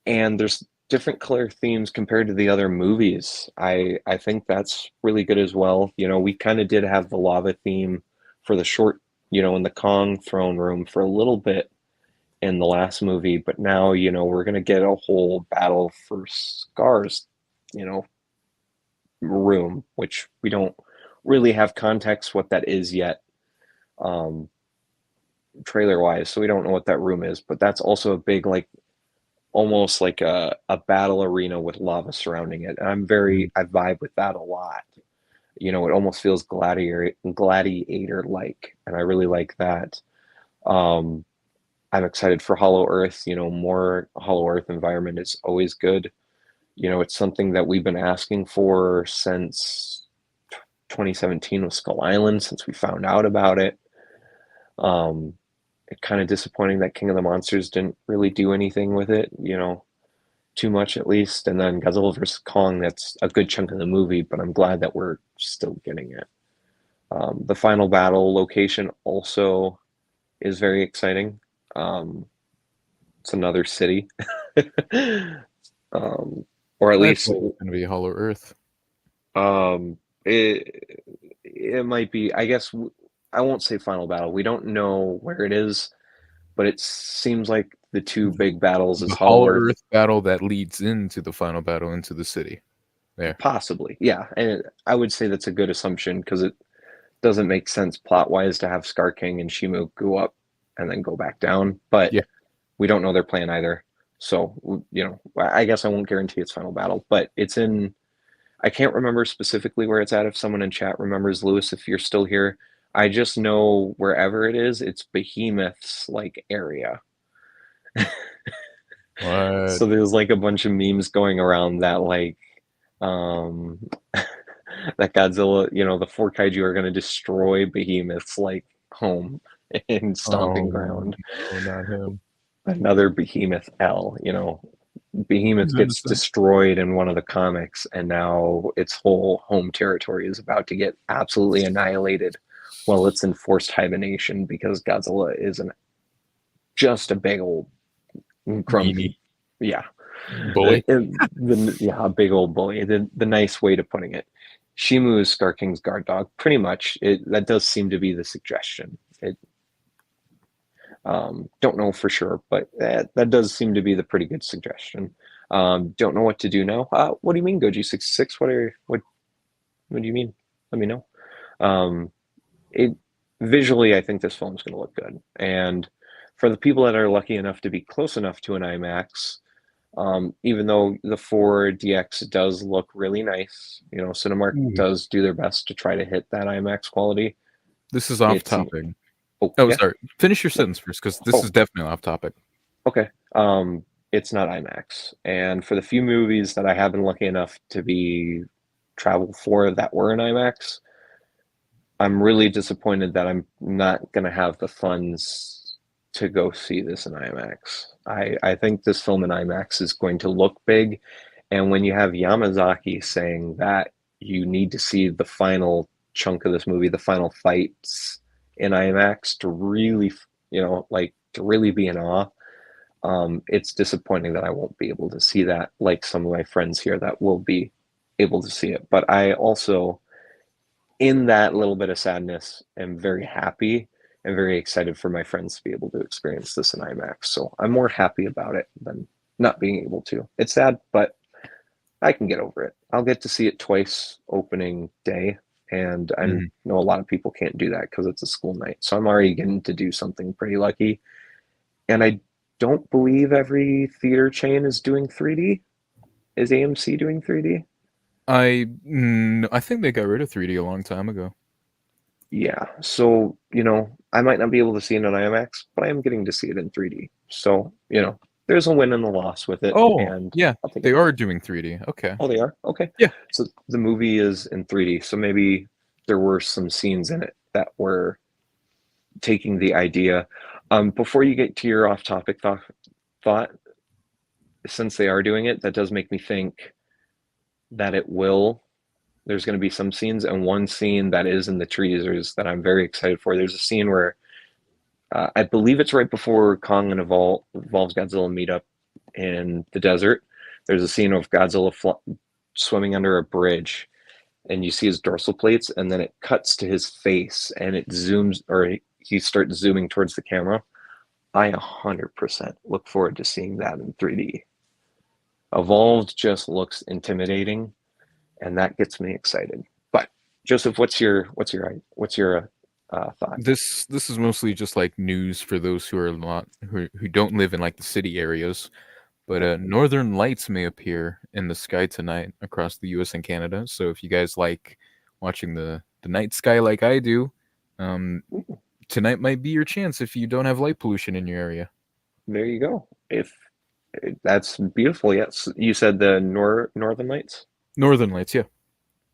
and there's different color themes compared to the other movies. I think that's really good as well. We kind of did have the lava theme for the short, in the Kong throne room for a little bit in the last movie, but now, we're gonna get a whole battle for Scars, you know, room, which we don't really have context what that is yet, um, trailer wise. So we don't know what that room is, but that's also a big, like, almost like a battle arena with lava surrounding it. And I vibe with that a lot. It almost feels gladiator like, and I really like that. Um, I'm excited for Hollow Earth. More Hollow Earth environment is always good. It's something that we've been asking for since 2017 with Skull Island, since we found out about it. Um, it kind of disappointing that King of the Monsters didn't really do anything with it, too much at least. And then Godzilla vs. Kong, that's a good chunk of the movie, but I'm glad that we're still getting it. The final battle location also is very exciting. Um, it's another city, um, or at I least thought it was gonna be Hollow Earth. it might be. I guess I won't say final battle. We don't know where it is, but it seems like the two big battles is The Hollow Hollow Earth. Earth battle that leads into the final battle into the city. There. Possibly, yeah. And I would say that's a good assumption because it doesn't make sense plot wise to have Scar King and Shimu go up and then go back down. But Yeah. we don't know their plan either. So, I guess I won't guarantee it's final battle, but it's in. I can't remember specifically where it's at. If someone in chat remembers, Lewis, if you're still here, I just know wherever it is, it's Behemoth's like area. What? So there's like a bunch of memes going around that like um that Godzilla, the four kaiju are going to destroy Behemoth's like home and stomping Oh ground. no, not him. Another Behemoth L, Behemoth gets Understand. destroyed in one of the comics, and now its whole home territory is about to get absolutely annihilated while it's in forced hibernation because Godzilla is just a big old Meanie grumpy, yeah, bully. yeah, a big old bully. The nice way to putting it. Shimu is Scar King's guard dog, pretty much. That does seem to be the suggestion. Don't know for sure, but that does seem to be the pretty good suggestion. Don't know what to do now. What do you mean, Goji66? What do you mean? Let me know. It visually, I think this film's going to look good, and for the people that are lucky enough to be close enough to an IMAX, even though the 4DX does look really nice, Cinemark Ooh. does do their best to try to hit that IMAX quality. This is off It's topic. oh Oh, yeah, sorry. Finish your no, sentence first, because this oh is definitely off topic. okay. It's not IMAX, and for the few movies that I have been lucky enough to be travel for that were in IMAX, I'm really disappointed that I'm not going to have the funds to go see this in IMAX. I think this film in IMAX is going to look big. And when you have Yamazaki saying that you need to see the final chunk of this movie, the final fights in IMAX to really, to really be in awe, it's disappointing that I won't be able to see that like some of my friends here that will be able to see it. But I also in that little bit of sadness, am very happy and very excited for my friends to be able to experience this in IMAX. So I'm more happy about it than not being able to. It's sad, but I can get over it. I'll get to see it twice opening day. And I Mhm. know a lot of people can't do that because it's a school night. So I'm already getting to do something pretty lucky. And I don't believe every theater chain is doing 3D. Is AMC doing 3D? I think they got rid of 3D a long time ago. Yeah, so I might not be able to see it in IMAX, but I am getting to see it in 3D. So there's a win and a loss with it, Oh, and yeah, I'll take they it. are doing 3D. Okay. Oh, they are? Okay. Yeah. So the movie is in 3D, so maybe there were some scenes in it that were taking the idea. Before you get to your off-topic thought, since they are doing it, that does make me think that there's going to be some scenes, and one scene that is in the teasers that I'm very excited for. There's a scene where I believe it's right before Kong and Evolves Godzilla meet up in the desert. There's a scene of Godzilla swimming under a bridge, and you see his dorsal plates, and then it cuts to his face, and it zooms, or he starts zooming towards the camera. I 100% look forward to seeing that in 3D. Evolved just looks intimidating, and that gets me excited. But Joseph, what's your thought? This is mostly just like news for those who are not who don't live in like the city areas. But northern lights may appear in the sky tonight across the U.S. and Canada. So if you guys like watching the night sky like I do, um, tonight might be your chance if you don't have light pollution in your area. There you go. If that's beautiful, yes. You said the Northern Lights. Northern lights, yeah.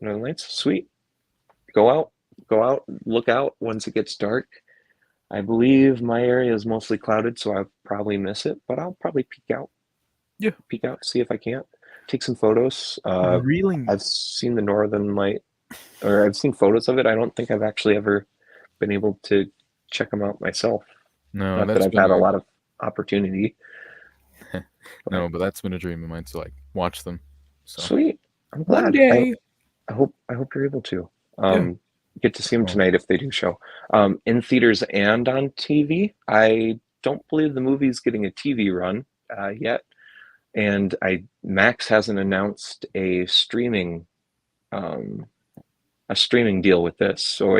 Northern Lights, sweet. Go out, look out once it gets dark. I believe my area is mostly clouded, so I'll probably miss it, but I'll probably Yeah. peek out, see if I can't take some photos. Really? I've seen the Northern Light, or I've seen photos of it. I don't think I've actually ever been able to check them out myself. No, Not that that's I've been had a lot of opportunity. But no, but that's been a dream of mine to like watch them. So sweet. I'm one glad. day, I hope you're able to. yeah. Get to see them Oh, tonight if they do show. In theaters and on TV. I don't believe the movie's getting a TV run yet, and I Max hasn't announced um, a streaming deal with this, so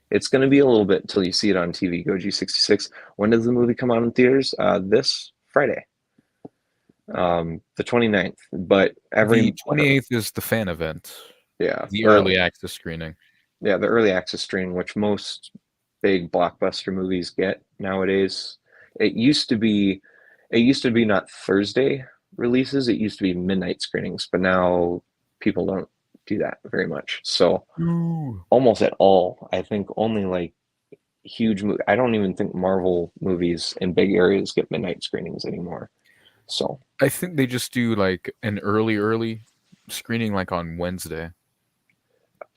it's going to be a little bit until you see it on TV. Goji66. When does the movie come out in theaters? This Friday, the 29th. But The every 28th is the fan event, yeah, the early access screening. yeah, the early access stream, which most big blockbuster movies get nowadays. It used to be, it used to be not Thursday releases. It used to be midnight screenings, but now people don't do that very much. So Ooh. almost at all, I think only like I don't even think Marvel movies in big areas get midnight screenings anymore. So I think they just do like an early screening like on Wednesday.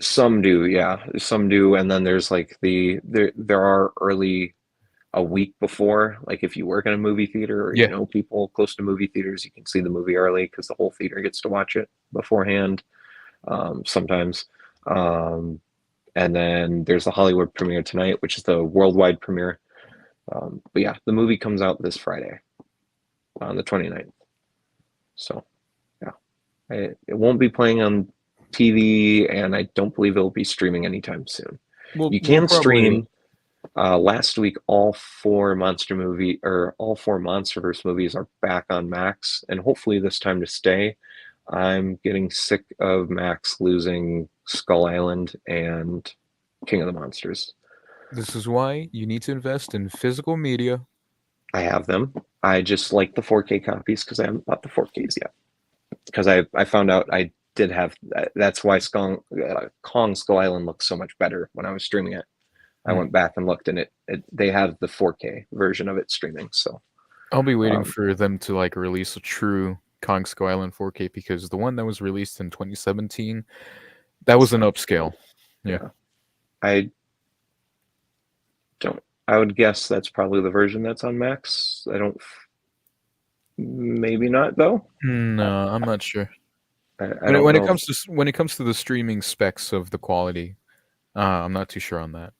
some do, yeah, some do, and then there's like there are early a week before. Like if you work in a movie theater or you Yeah. know people close to movie theaters, you can see the movie early because the whole theater gets to watch it beforehand. Sometimes, um, and then there's the Hollywood premiere tonight, which is the worldwide premiere. But yeah, the movie comes out this Friday on the 29th. So yeah, it won't be playing on TV, and I don't believe it'll be streaming anytime soon. You We'll can probably stream. Last week, all four MonsterVerse movies are back on Max, and hopefully this time to stay. I'm getting sick of Max losing Skull Island and King of the Monsters. This is why you need to invest in physical media. I have them. I just like the 4K copies because I haven't bought the 4Ks yet. Because I found out I did have. That's why Kong Skull Island looks so much better when I was streaming it. I Hmm. went back and looked, and they have the 4K version of it streaming. So I'll be waiting um, for them to like release a true Kong Skull Island 4K because the one that was released in 2017, that it's was an not upscale. Yeah. yeah. I don't. I would guess that's probably the version that's on Max. I don't. Maybe not though. I, No, I'm not sure. I don't When it know. comes to the streaming specs of the quality, I'm not too sure on that.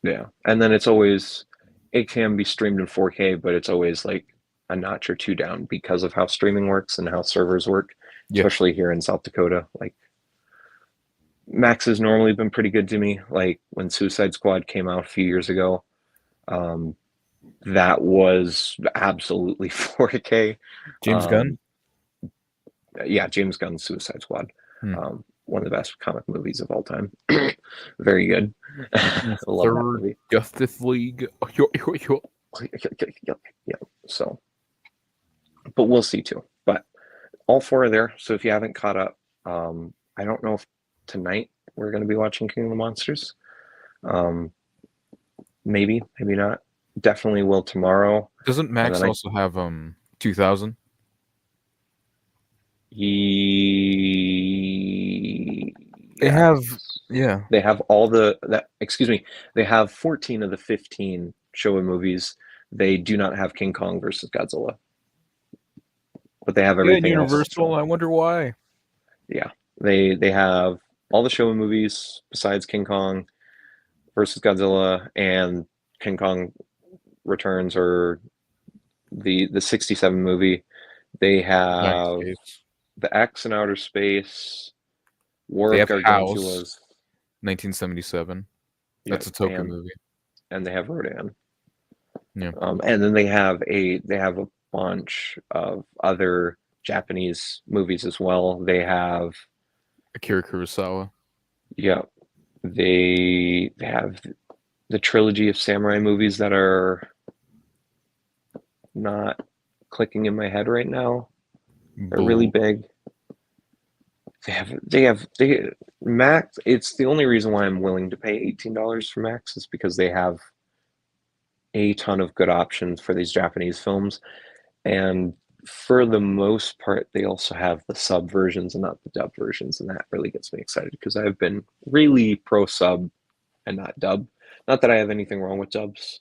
Yeah, and then it can be streamed in 4K, but it's always like a notch or two down because of how streaming works and how servers work, Yeah. especially here in South Dakota. Like Max has normally been pretty good to me. Like when Suicide Squad came out a few years ago, um, that was absolutely 4K. James Gunn. Um, yeah, James Gunn's Suicide Squad, Hmm. one of the best comic movies of all time. Very good. I love that Third movie. Justice League. Yeah, so, but we'll see too. But all four are there. So if you haven't caught up, I don't know if tonight we're going to be watching King of the Monsters. Um, maybe, maybe not. Definitely will tomorrow. Doesn't And Max then also have 2000? They have, yes. yeah. They have all excuse me, they have 14 of the 15 Showa movies. They do not have King Kong versus Godzilla, but they have Yeah, everything else. Universal. So I wonder why. yeah, they have all the Showa movies besides King Kong versus Godzilla and King Kong Returns, or the 67 movie. They Giant have Space. the X in Outer Space, War They of have House, Gargantulas. 1977. Yeah, That's a Toku movie. and they have Rodan. Yeah. And then they have a bunch of other Japanese movies as well. They have Akira Kurosawa. yeah, they have the trilogy of samurai movies that are not clicking in my head right now. They're really Bull. big. They Max. It's the only reason why I'm willing to pay $18 for Max is because they have a ton of good options for these Japanese films. And for the most part, they also have the sub versions and not the dub versions, and that really gets me excited because I've been really pro sub and not dub. Not that I have anything wrong with dubs,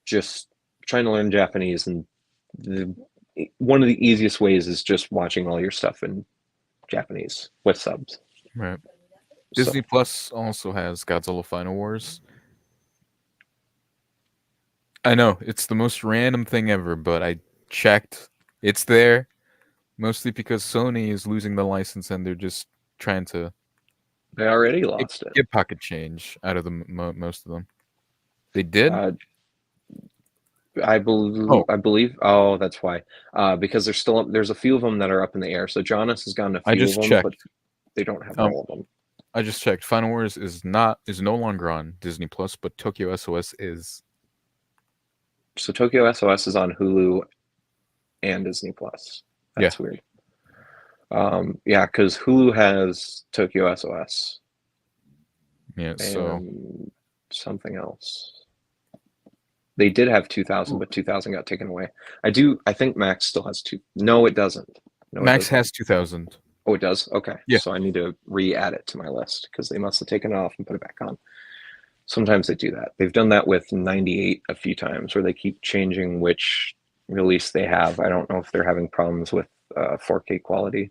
just trying to learn Japanese, and the, one of the easiest ways is just watching all your stuff in Japanese with subs. Right. So Disney Plus also has Godzilla Final Wars. I know it's the most random thing ever, but I checked. It's there mostly because Sony is losing the license and they're just trying to They already get, lost it. get pocket change out of the most of them. They did. Uh, Oh, I believe. Oh, that's why. Because there's a few of them that are up in the air. So Jonas has gotten a I few of just them, but checked. they don't have Um, all of them. I just checked. Final Wars is no longer on Disney Plus, but Tokyo SOS is. So Tokyo SOS is on Hulu and Disney Plus. Yeah, That's weird. Yeah, because Hulu has Tokyo SOS yeah. So and something else. They did have 2000, Ooh. but 2000 got taken away. I think Max still has two. No, it doesn't. No, it Max does not. has 2000. Oh, it does? Okay. Yeah. So I need to re-add it to my list because they must have taken it off and put it back on. Sometimes they do that. They've done that with 98 a few times where they keep changing which release they have. I don't know if they're having problems with 4K quality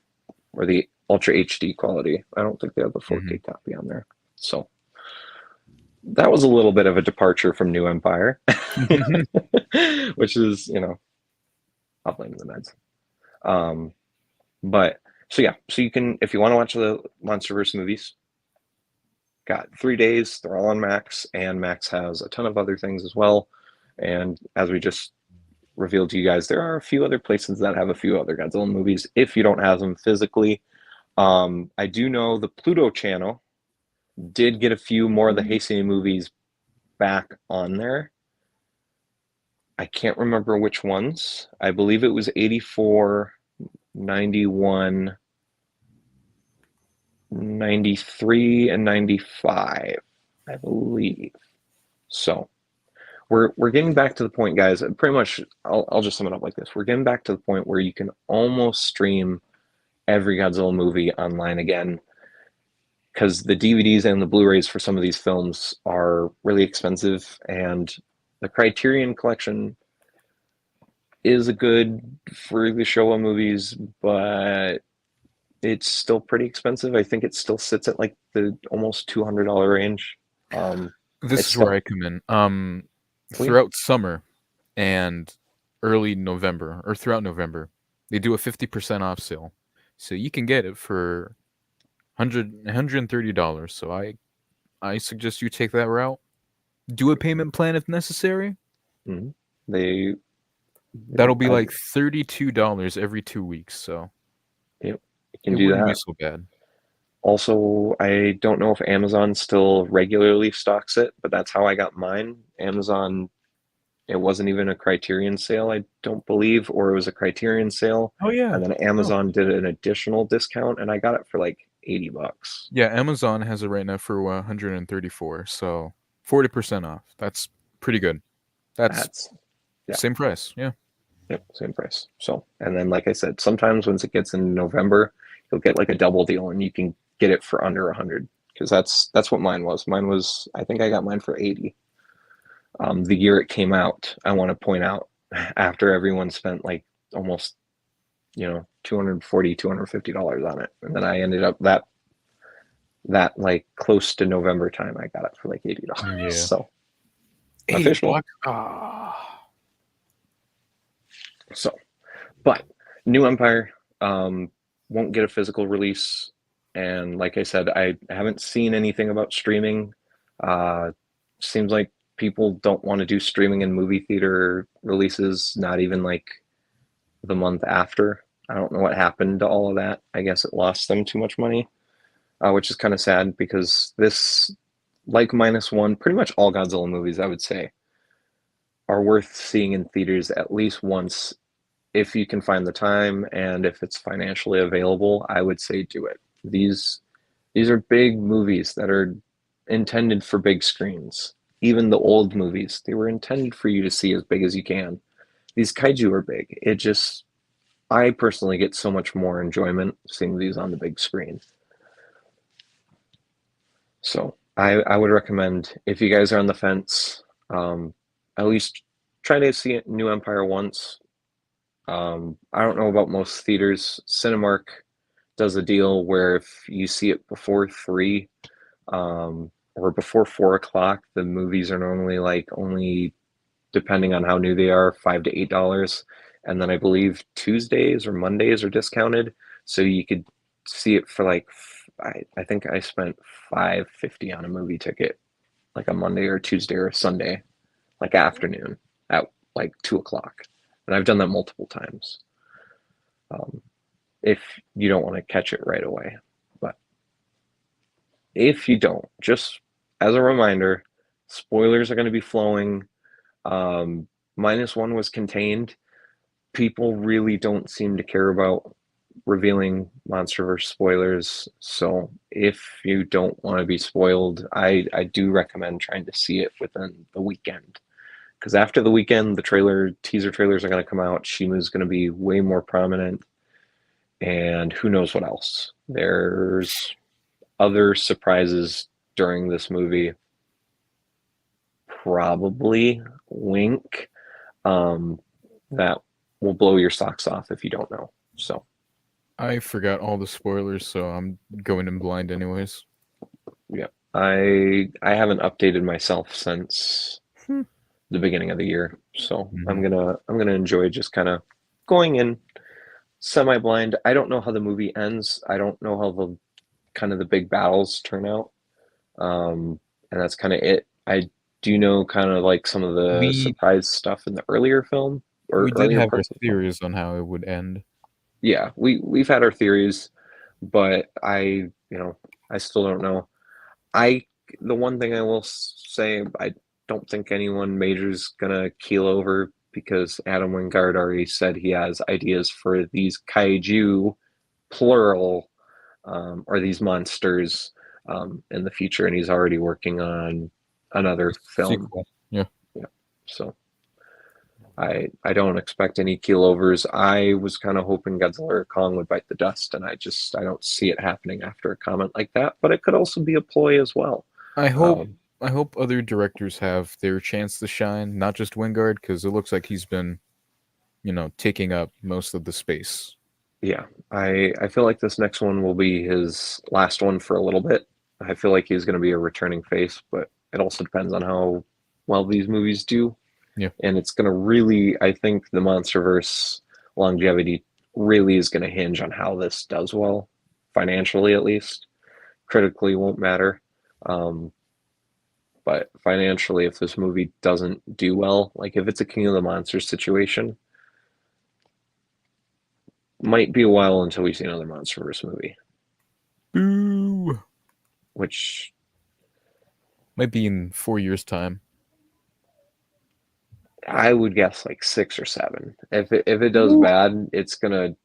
or the Ultra HD quality. I don't think they have the 4K Hmm. copy on there. So that was a little bit of a departure from New Empire, which is, I'll blame the meds. Um, but so yeah, so you can, if you want to watch the MonsterVerse movies, got 3 days. They're all on Max, and Max has a ton of other things as well. And as we just revealed to you guys, there are a few other places that have a few other Godzilla movies if you don't have them physically. I do know the Pluto channel did get a few more of the Heisei movies back on there. I can't remember which ones. I believe it was 84, 91, 93, and 95, I believe. So we're getting back to the point, guys. Pretty much, I'll just sum it up like this: we're getting back to the point where you can almost stream every Godzilla movie online again, because the DVDs and the Blu-rays for some of these films are really expensive, and the Criterion collection is a good for the Showa movies, but it's still pretty expensive. I think it still sits at like the almost $200 range. This It's is where still, I come in. oh yeah. Throughout summer and early November, or throughout November, they do a 50% off sale, so you can get it for $130. So I suggest you take that route. Do a payment plan if necessary. Mhm. They, That'll be I, like $32 every 2 weeks, so you can it do wouldn't be that. so bad. Also, I don't know if Amazon still regularly stocks it, but that's how I got mine. Amazon, it wasn't even a Criterion sale, I don't believe, or it was a Criterion sale, Oh yeah. and then Oh Amazon did an additional discount, and I got it for like $80. yeah, Amazon has it right now for 134, so 40% off. That's pretty good. That's That's, yeah, same price. Yeah. yep, same price. So, and then like I said, sometimes once it gets in November, you'll get like a double deal, and you can get it for under 100 because that's what mine was. Mine was, I think I got mine for 80. The year it came out, I want to point out, after everyone spent like almost, 240, $250 on it. And then I ended up that like close to November time, I got it for like $80. Yeah. So 80 official. bucks. Ah. So, but New Empire won't get a physical release. And like I said, I haven't seen anything about streaming. Uh, Seems like people don't want to do streaming in movie theater releases, not even like the month after. I don't know what happened to all of that. I guess it lost them too much money, which is kind of sad because this, like Minus One, pretty much all Godzilla movies, I would say, are worth seeing in theaters at least once if you can find the time and if it's financially available. I would say do it. These are big movies that are intended for big screens. Even the old movies, they were intended for you to see as big as you can. These kaiju are big. It just, I personally get so much more enjoyment seeing these on the big screen. So I would recommend, if you guys are on the fence, at least try to see New Empire once. I don't know about most theaters. Cinemark does a deal where if you see it before 3, or before 4 o'clock, the movies are normally like only depending on how new they are, $5 to $8. And then I believe Tuesdays or Mondays are discounted, so you could see it for like I think I spent $5.50 on a movie ticket, like a Monday or Tuesday or a Sunday, like afternoon at like 2 o'clock, and I've done that multiple times. Um, if you don't want to catch it right away, but if you don't, just as a reminder, spoilers are going to be flowing. -1 was contained. People really don't seem to care about revealing MonsterVerse spoilers, so if you don't want to be spoiled, I do recommend trying to see it within the weekend. Because after the weekend, the teaser trailers are going to come out. Shimu's going to be way more prominent, and who knows what else. There's other surprises during this movie. Probably Wink, that will blow your socks off if you don't know. So I forgot all the spoilers, so I'm going in blind anyways. yeah, I haven't updated myself since Hmm. the beginning of the year, so I'm gonna enjoy just kind of going in semi-blind. I don't know how the movie ends. I don't know how the kind of the big battles turn out, and that's kind of it. I do know kind of like some of the We surprise stuff in the earlier film or we did earlier have our parts of the film. theories on how it would end. Yeah, we've had our theories, but I still don't know. I The one thing I will say, I don't think anyone major's gonna keel over because Adam Wingard already said he has ideas for these kaiju, plural, or these monsters, in the future, and he's already working on another film. Sequel. Yeah. Yeah, so I don't expect any keelovers. I was kind of hoping Godzilla or Kong would bite the dust, and I don't see it happening after a comment like that. But it could also be a ploy as well. I hope Um, I hope other directors have their chance to shine, not just Wingard, because it looks like he's been, taking up most of the space. yeah, I feel like this next one will be his last one for a little bit. I feel like he's going to be a returning face, but it also depends on how well these movies do. Yeah. And it's going to really, I think the MonsterVerse longevity really is going to hinge on how this does well, financially at least. Critically won't matter. Um, but financially, if this movie doesn't do well, like if it's a King of the Monsters situation, might be a while until we see another MonsterVerse movie, Boo! which Might be in 4 years' time. I would guess like 6 or 7. If it does Woo. bad, it's gonna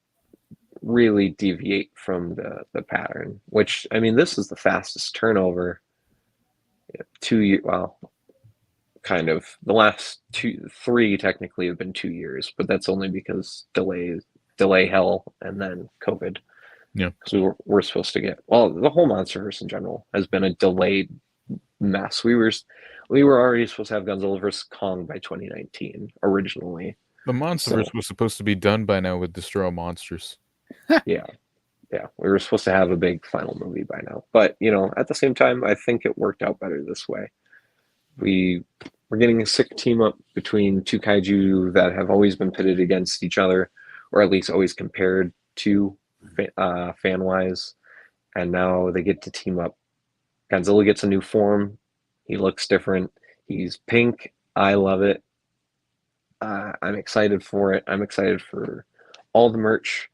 really deviate from the pattern. Which I mean, this is the fastest turnover. 2 year, well, kind of the last three technically have been 2 years, but that's only because delay hell and then COVID. Yeah. Because we're supposed to get, well, the whole MonsterVerse in general has been a delayed mess. We were already supposed to have Godzilla vs Kong by 2019 originally. The So MonsterVerse was supposed to be done by now with Destroy All Monsters. yeah, yeah, we were supposed to have a big final movie by now. But at the same time, I think it worked out better this way. We're getting a sick team up between two kaiju that have always been pitted against each other, or at least always compared to fan wise, and now they get to team up. Godzilla gets a new form. He looks different. He's pink. I love it. I'm excited for it. I'm excited for all the merch,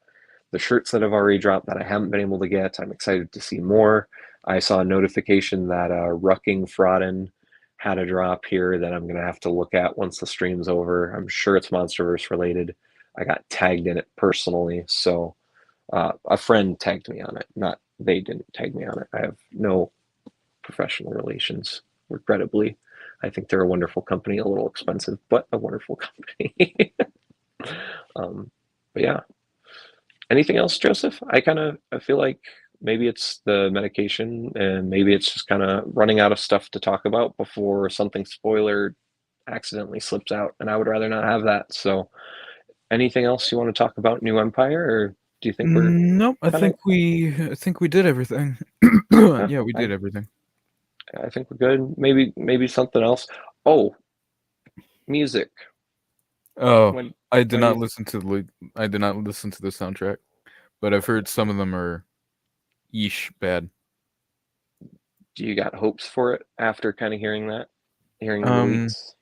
the shirts that have already dropped that I haven't been able to get. I'm excited to see more. I saw a notification that Rucking Frauden had a drop here that I'm going to have to look at once the stream's over. I'm sure it's MonsterVerse related. I got tagged in it personally, so a friend tagged me on it. Not they didn't tag me on it. I have no professional relations, regrettably. I think they're a wonderful company, a little expensive, but a wonderful company. But yeah. Anything else, Joseph? I feel like maybe it's the medication and maybe it's just kind of running out of stuff to talk about before something spoiler accidentally slips out, and I would rather not have that. So, anything else you want to talk about New Empire, or do you think we're Nope, I kind of? think we did everything. Yeah, Yeah, we did everything. I think we're good. Maybe something else. Oh, music. Oh, What I did what do not you listen to I did not listen to the soundtrack, but I've heard some of them are yeesh bad. do you got hopes for it after kind of hearing the Um, leaks?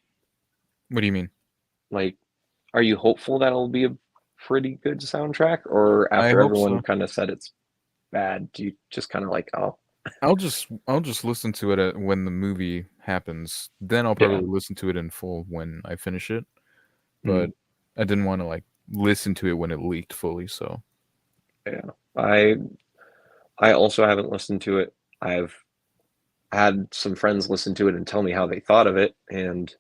what do you mean? Like, are you hopeful that it'll be a pretty good soundtrack, or I after hope everyone so. kind of said it's bad, do you just kind of like, oh, I'll just listen to it when the movie happens. Then I'll yeah, probably listen to it in full when I finish it. mm, But I didn't want to like listen to it when it leaked fully. So yeah. I also haven't listened to it. I've had some friends listen to it and tell me how they thought of it, and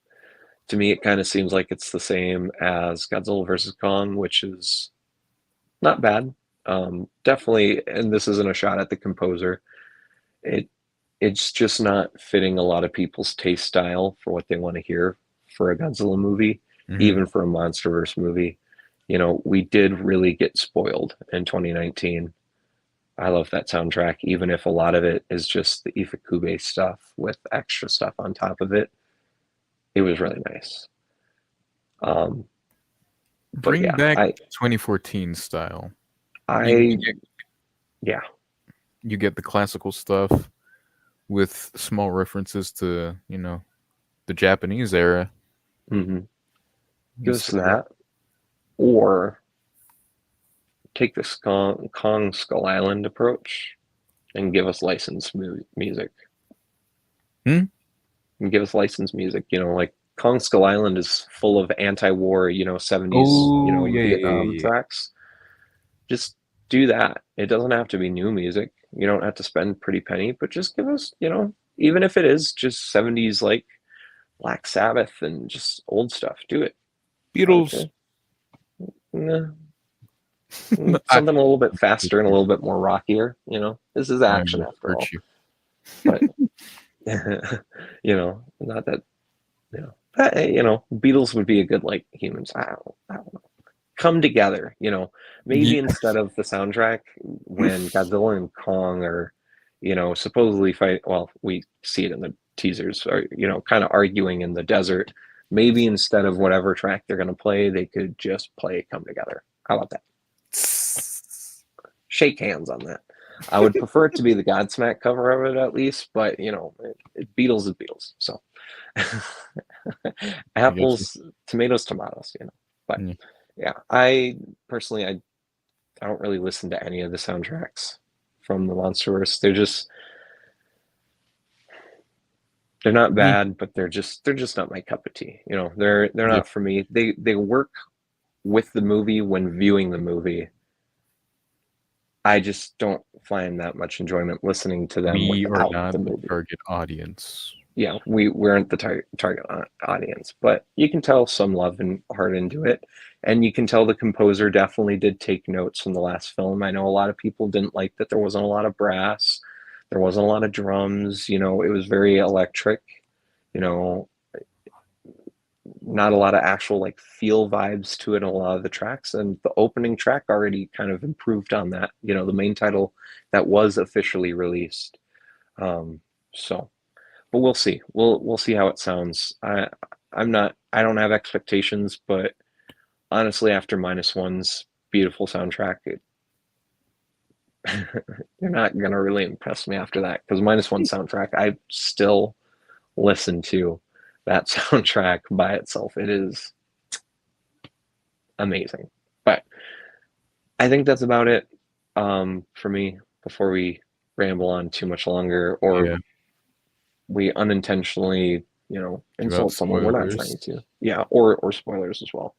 to me, it kind of seems like it's the same as Godzilla versus Kong, which is not bad. Definitely, and this isn't a shot at the composer. It it's just not fitting a lot of people's taste style for what they want to hear for a Godzilla movie, hmm even for a MonsterVerse movie. You know, we did really get spoiled in 2019. I love that soundtrack, even if a lot of it is just the Ifukube stuff with extra stuff on top of it. It was really nice. Um, but bring yeah, back 2014 style. You I, get yeah, the classical stuff with small references to the Japanese era mm-hmm. Give us instead of that. that, or take the Kong Skull Island approach and give us licensed music. Hmm? And give us licensed music. You know, like Kong Skull Island is full of anti-war, 70s, Oh yeah, yeah, yeah, Vietnam yeah, yeah. tracks. Just do that. It doesn't have to be new music. You don't have to spend pretty penny, but just give us, even if it is just 70s like Black Sabbath and just old stuff, do it. I don't Beatles. care. Nah, I, something a little bit faster and a little bit more rockier. This is I action will after hurt all. you. But not that Beatles would be a good like humans. I don't know. Come together. Maybe Ye- instead of the soundtrack when Godzilla and Kong are, supposedly fight. Well, we see it in the teasers, or kind of arguing in the desert. Maybe instead of whatever track they're going to play, they could just play "Come Together." How about that? Shake hands on that. I would prefer it to be the Godsmack cover of it at least, but Beatles is Beatles. So I got you. apples, tomatoes, tomatoes. But Yeah. yeah, I personally, I don't really listen to any of the soundtracks from the MonsterVerse. They're not Me. bad, but they're just not my cup of tea. They're Yep. not for me. They work with the movie when viewing the movie. I just don't find that much enjoyment listening to them We are without not the the movie. target audience. Yeah, we aren't the target audience, but you can tell some love and heart into it, and you can tell the composer definitely did take notes from the last film. I know a lot of people didn't like that there wasn't a lot of brass, there wasn't a lot of drums. It was very electric. You know, not a lot of actual like feel vibes to it in a lot of the tracks, and the opening track already kind of improved on that. The main title that was officially released. So but we'll see. We'll see how it sounds. I don't have expectations, but honestly, after minus one's beautiful soundtrack, you're not gonna really impress me after that because minus one soundtrack, I still listen to that soundtrack by itself. It is amazing. But I think that's about it for me. Before we ramble on too much longer, or Yeah. we unintentionally, Give out insult someone. We're not spoilers. trying to. Yeah, or spoilers as well.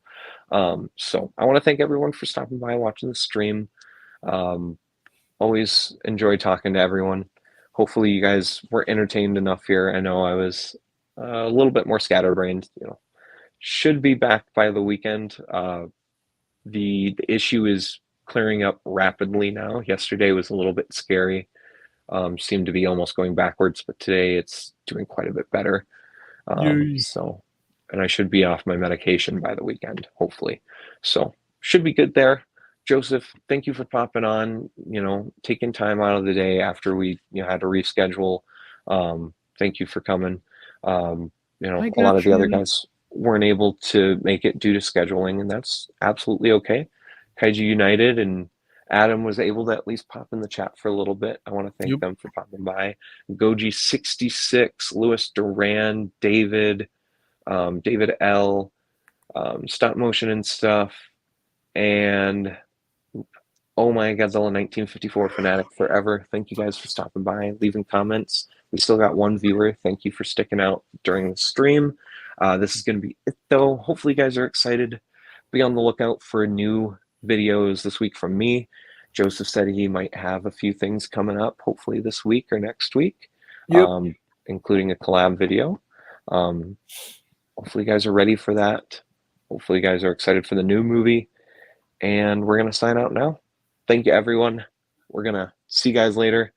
So I want to thank everyone for stopping by and watching the stream. Um, always enjoy talking to everyone. Hopefully you guys were entertained enough here. I know I was a little bit more scatterbrained. Should be back by the weekend. The issue is clearing up rapidly now. Yesterday was a little bit scary. Seemed to be almost going backwards, but today it's doing quite a bit better. Yay. So, and I should be off my medication by the weekend, hopefully. So, should be good there. Joseph, thank you for popping on, taking time out of the day after we, had to reschedule. Thank you for coming. I A lot of got the other you. guys weren't able to make it due to scheduling, and that's absolutely okay. KaijuUnited and Adam was able to at least pop in the chat for a little bit. I want to thank Yep. them for popping by. Goji66, Louis Duran, David L, Stop Motion and Stuff, and Oh My Godzilla 1954 Fanatic Forever. Thank you guys for stopping by, leaving comments. We still got one viewer. Thank you for sticking out during the stream. This is going to be it, though. Hopefully, you guys are excited. Be on the lookout for new videos this week from me. Joseph said he might have a few things coming up, hopefully this week or next week, Yep. including a collab video. Hopefully, you guys are ready for that. Hopefully, you guys are excited for the new movie. And we're going to sign out now. Thank you, everyone. We're going to see you guys later.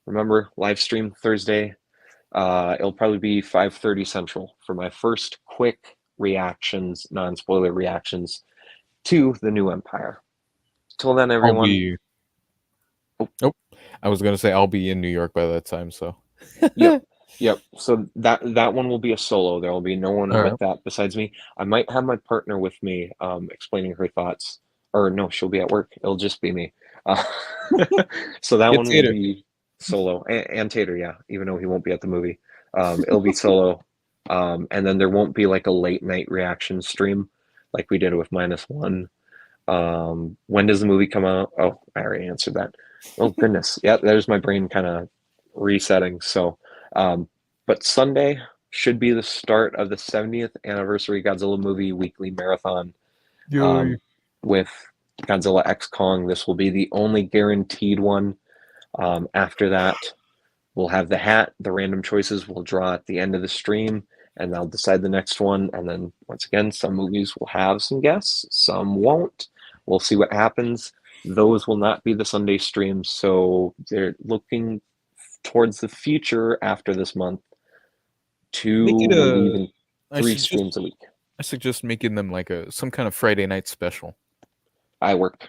Remember, live stream Thursday. It'll probably be 5:30 Central for my first quick reactions, non-spoiler reactions to the new Empire. Till then, everyone. I was gonna say I'll be in New York by that time, so. Yep. So that one will be a solo. There will be no one with that besides me. I might have my partner with me, explaining her thoughts. Or no, she'll be at work. It'll just be me. So that one will be solo, and Tater, yeah. Even though he won't be at the movie, it'll be solo. And then there won't be like a late night reaction stream like we did with -1. When does the movie come out? Oh, I already answered that. Oh goodness, yeah. There's my brain kind of resetting. So, but Sunday should be the start of the 70th anniversary Godzilla movie weekly marathon. With Godzilla X Kong. This will be the only guaranteed one. After that, we'll have the hat. The random choices will draw at the end of the stream, and they'll decide the next one. And then, once again, some movies will have some guests, some won't. We'll see what happens. Those will not be the Sunday streams, so they're looking towards the future after this month to maybe even 3 streams a week. I suggest making them like some kind of Friday night special. I work,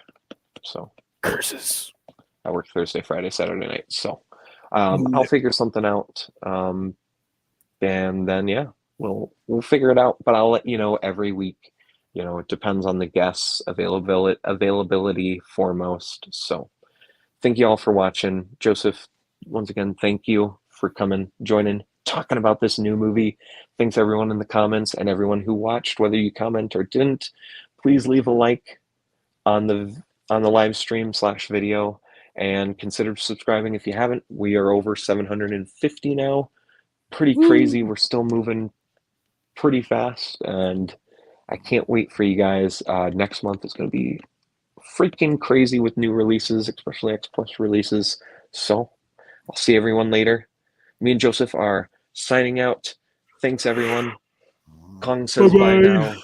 so curses. I work Thursday, Friday, Saturday night, so I'll figure something out, and then yeah, we'll figure it out. But I'll let you know every week. You know, it depends on the guests' availability foremost. So, thank you all for watching. Joseph, once again, thank you for coming, joining, talking about this new movie. Thanks everyone in the comments and everyone who watched, whether you comment or didn't. Please leave a like on the live stream / video, and consider subscribing if you haven't. We are over 750 now. Pretty crazy. We're still moving pretty fast, and I can't wait for you guys. Next month is going to be freaking crazy with new releases, especially X Plus releases. So I'll see everyone later. Me and Joseph are signing out. Thanks everyone. Kong says bye now.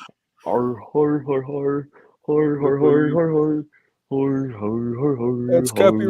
That's copyright.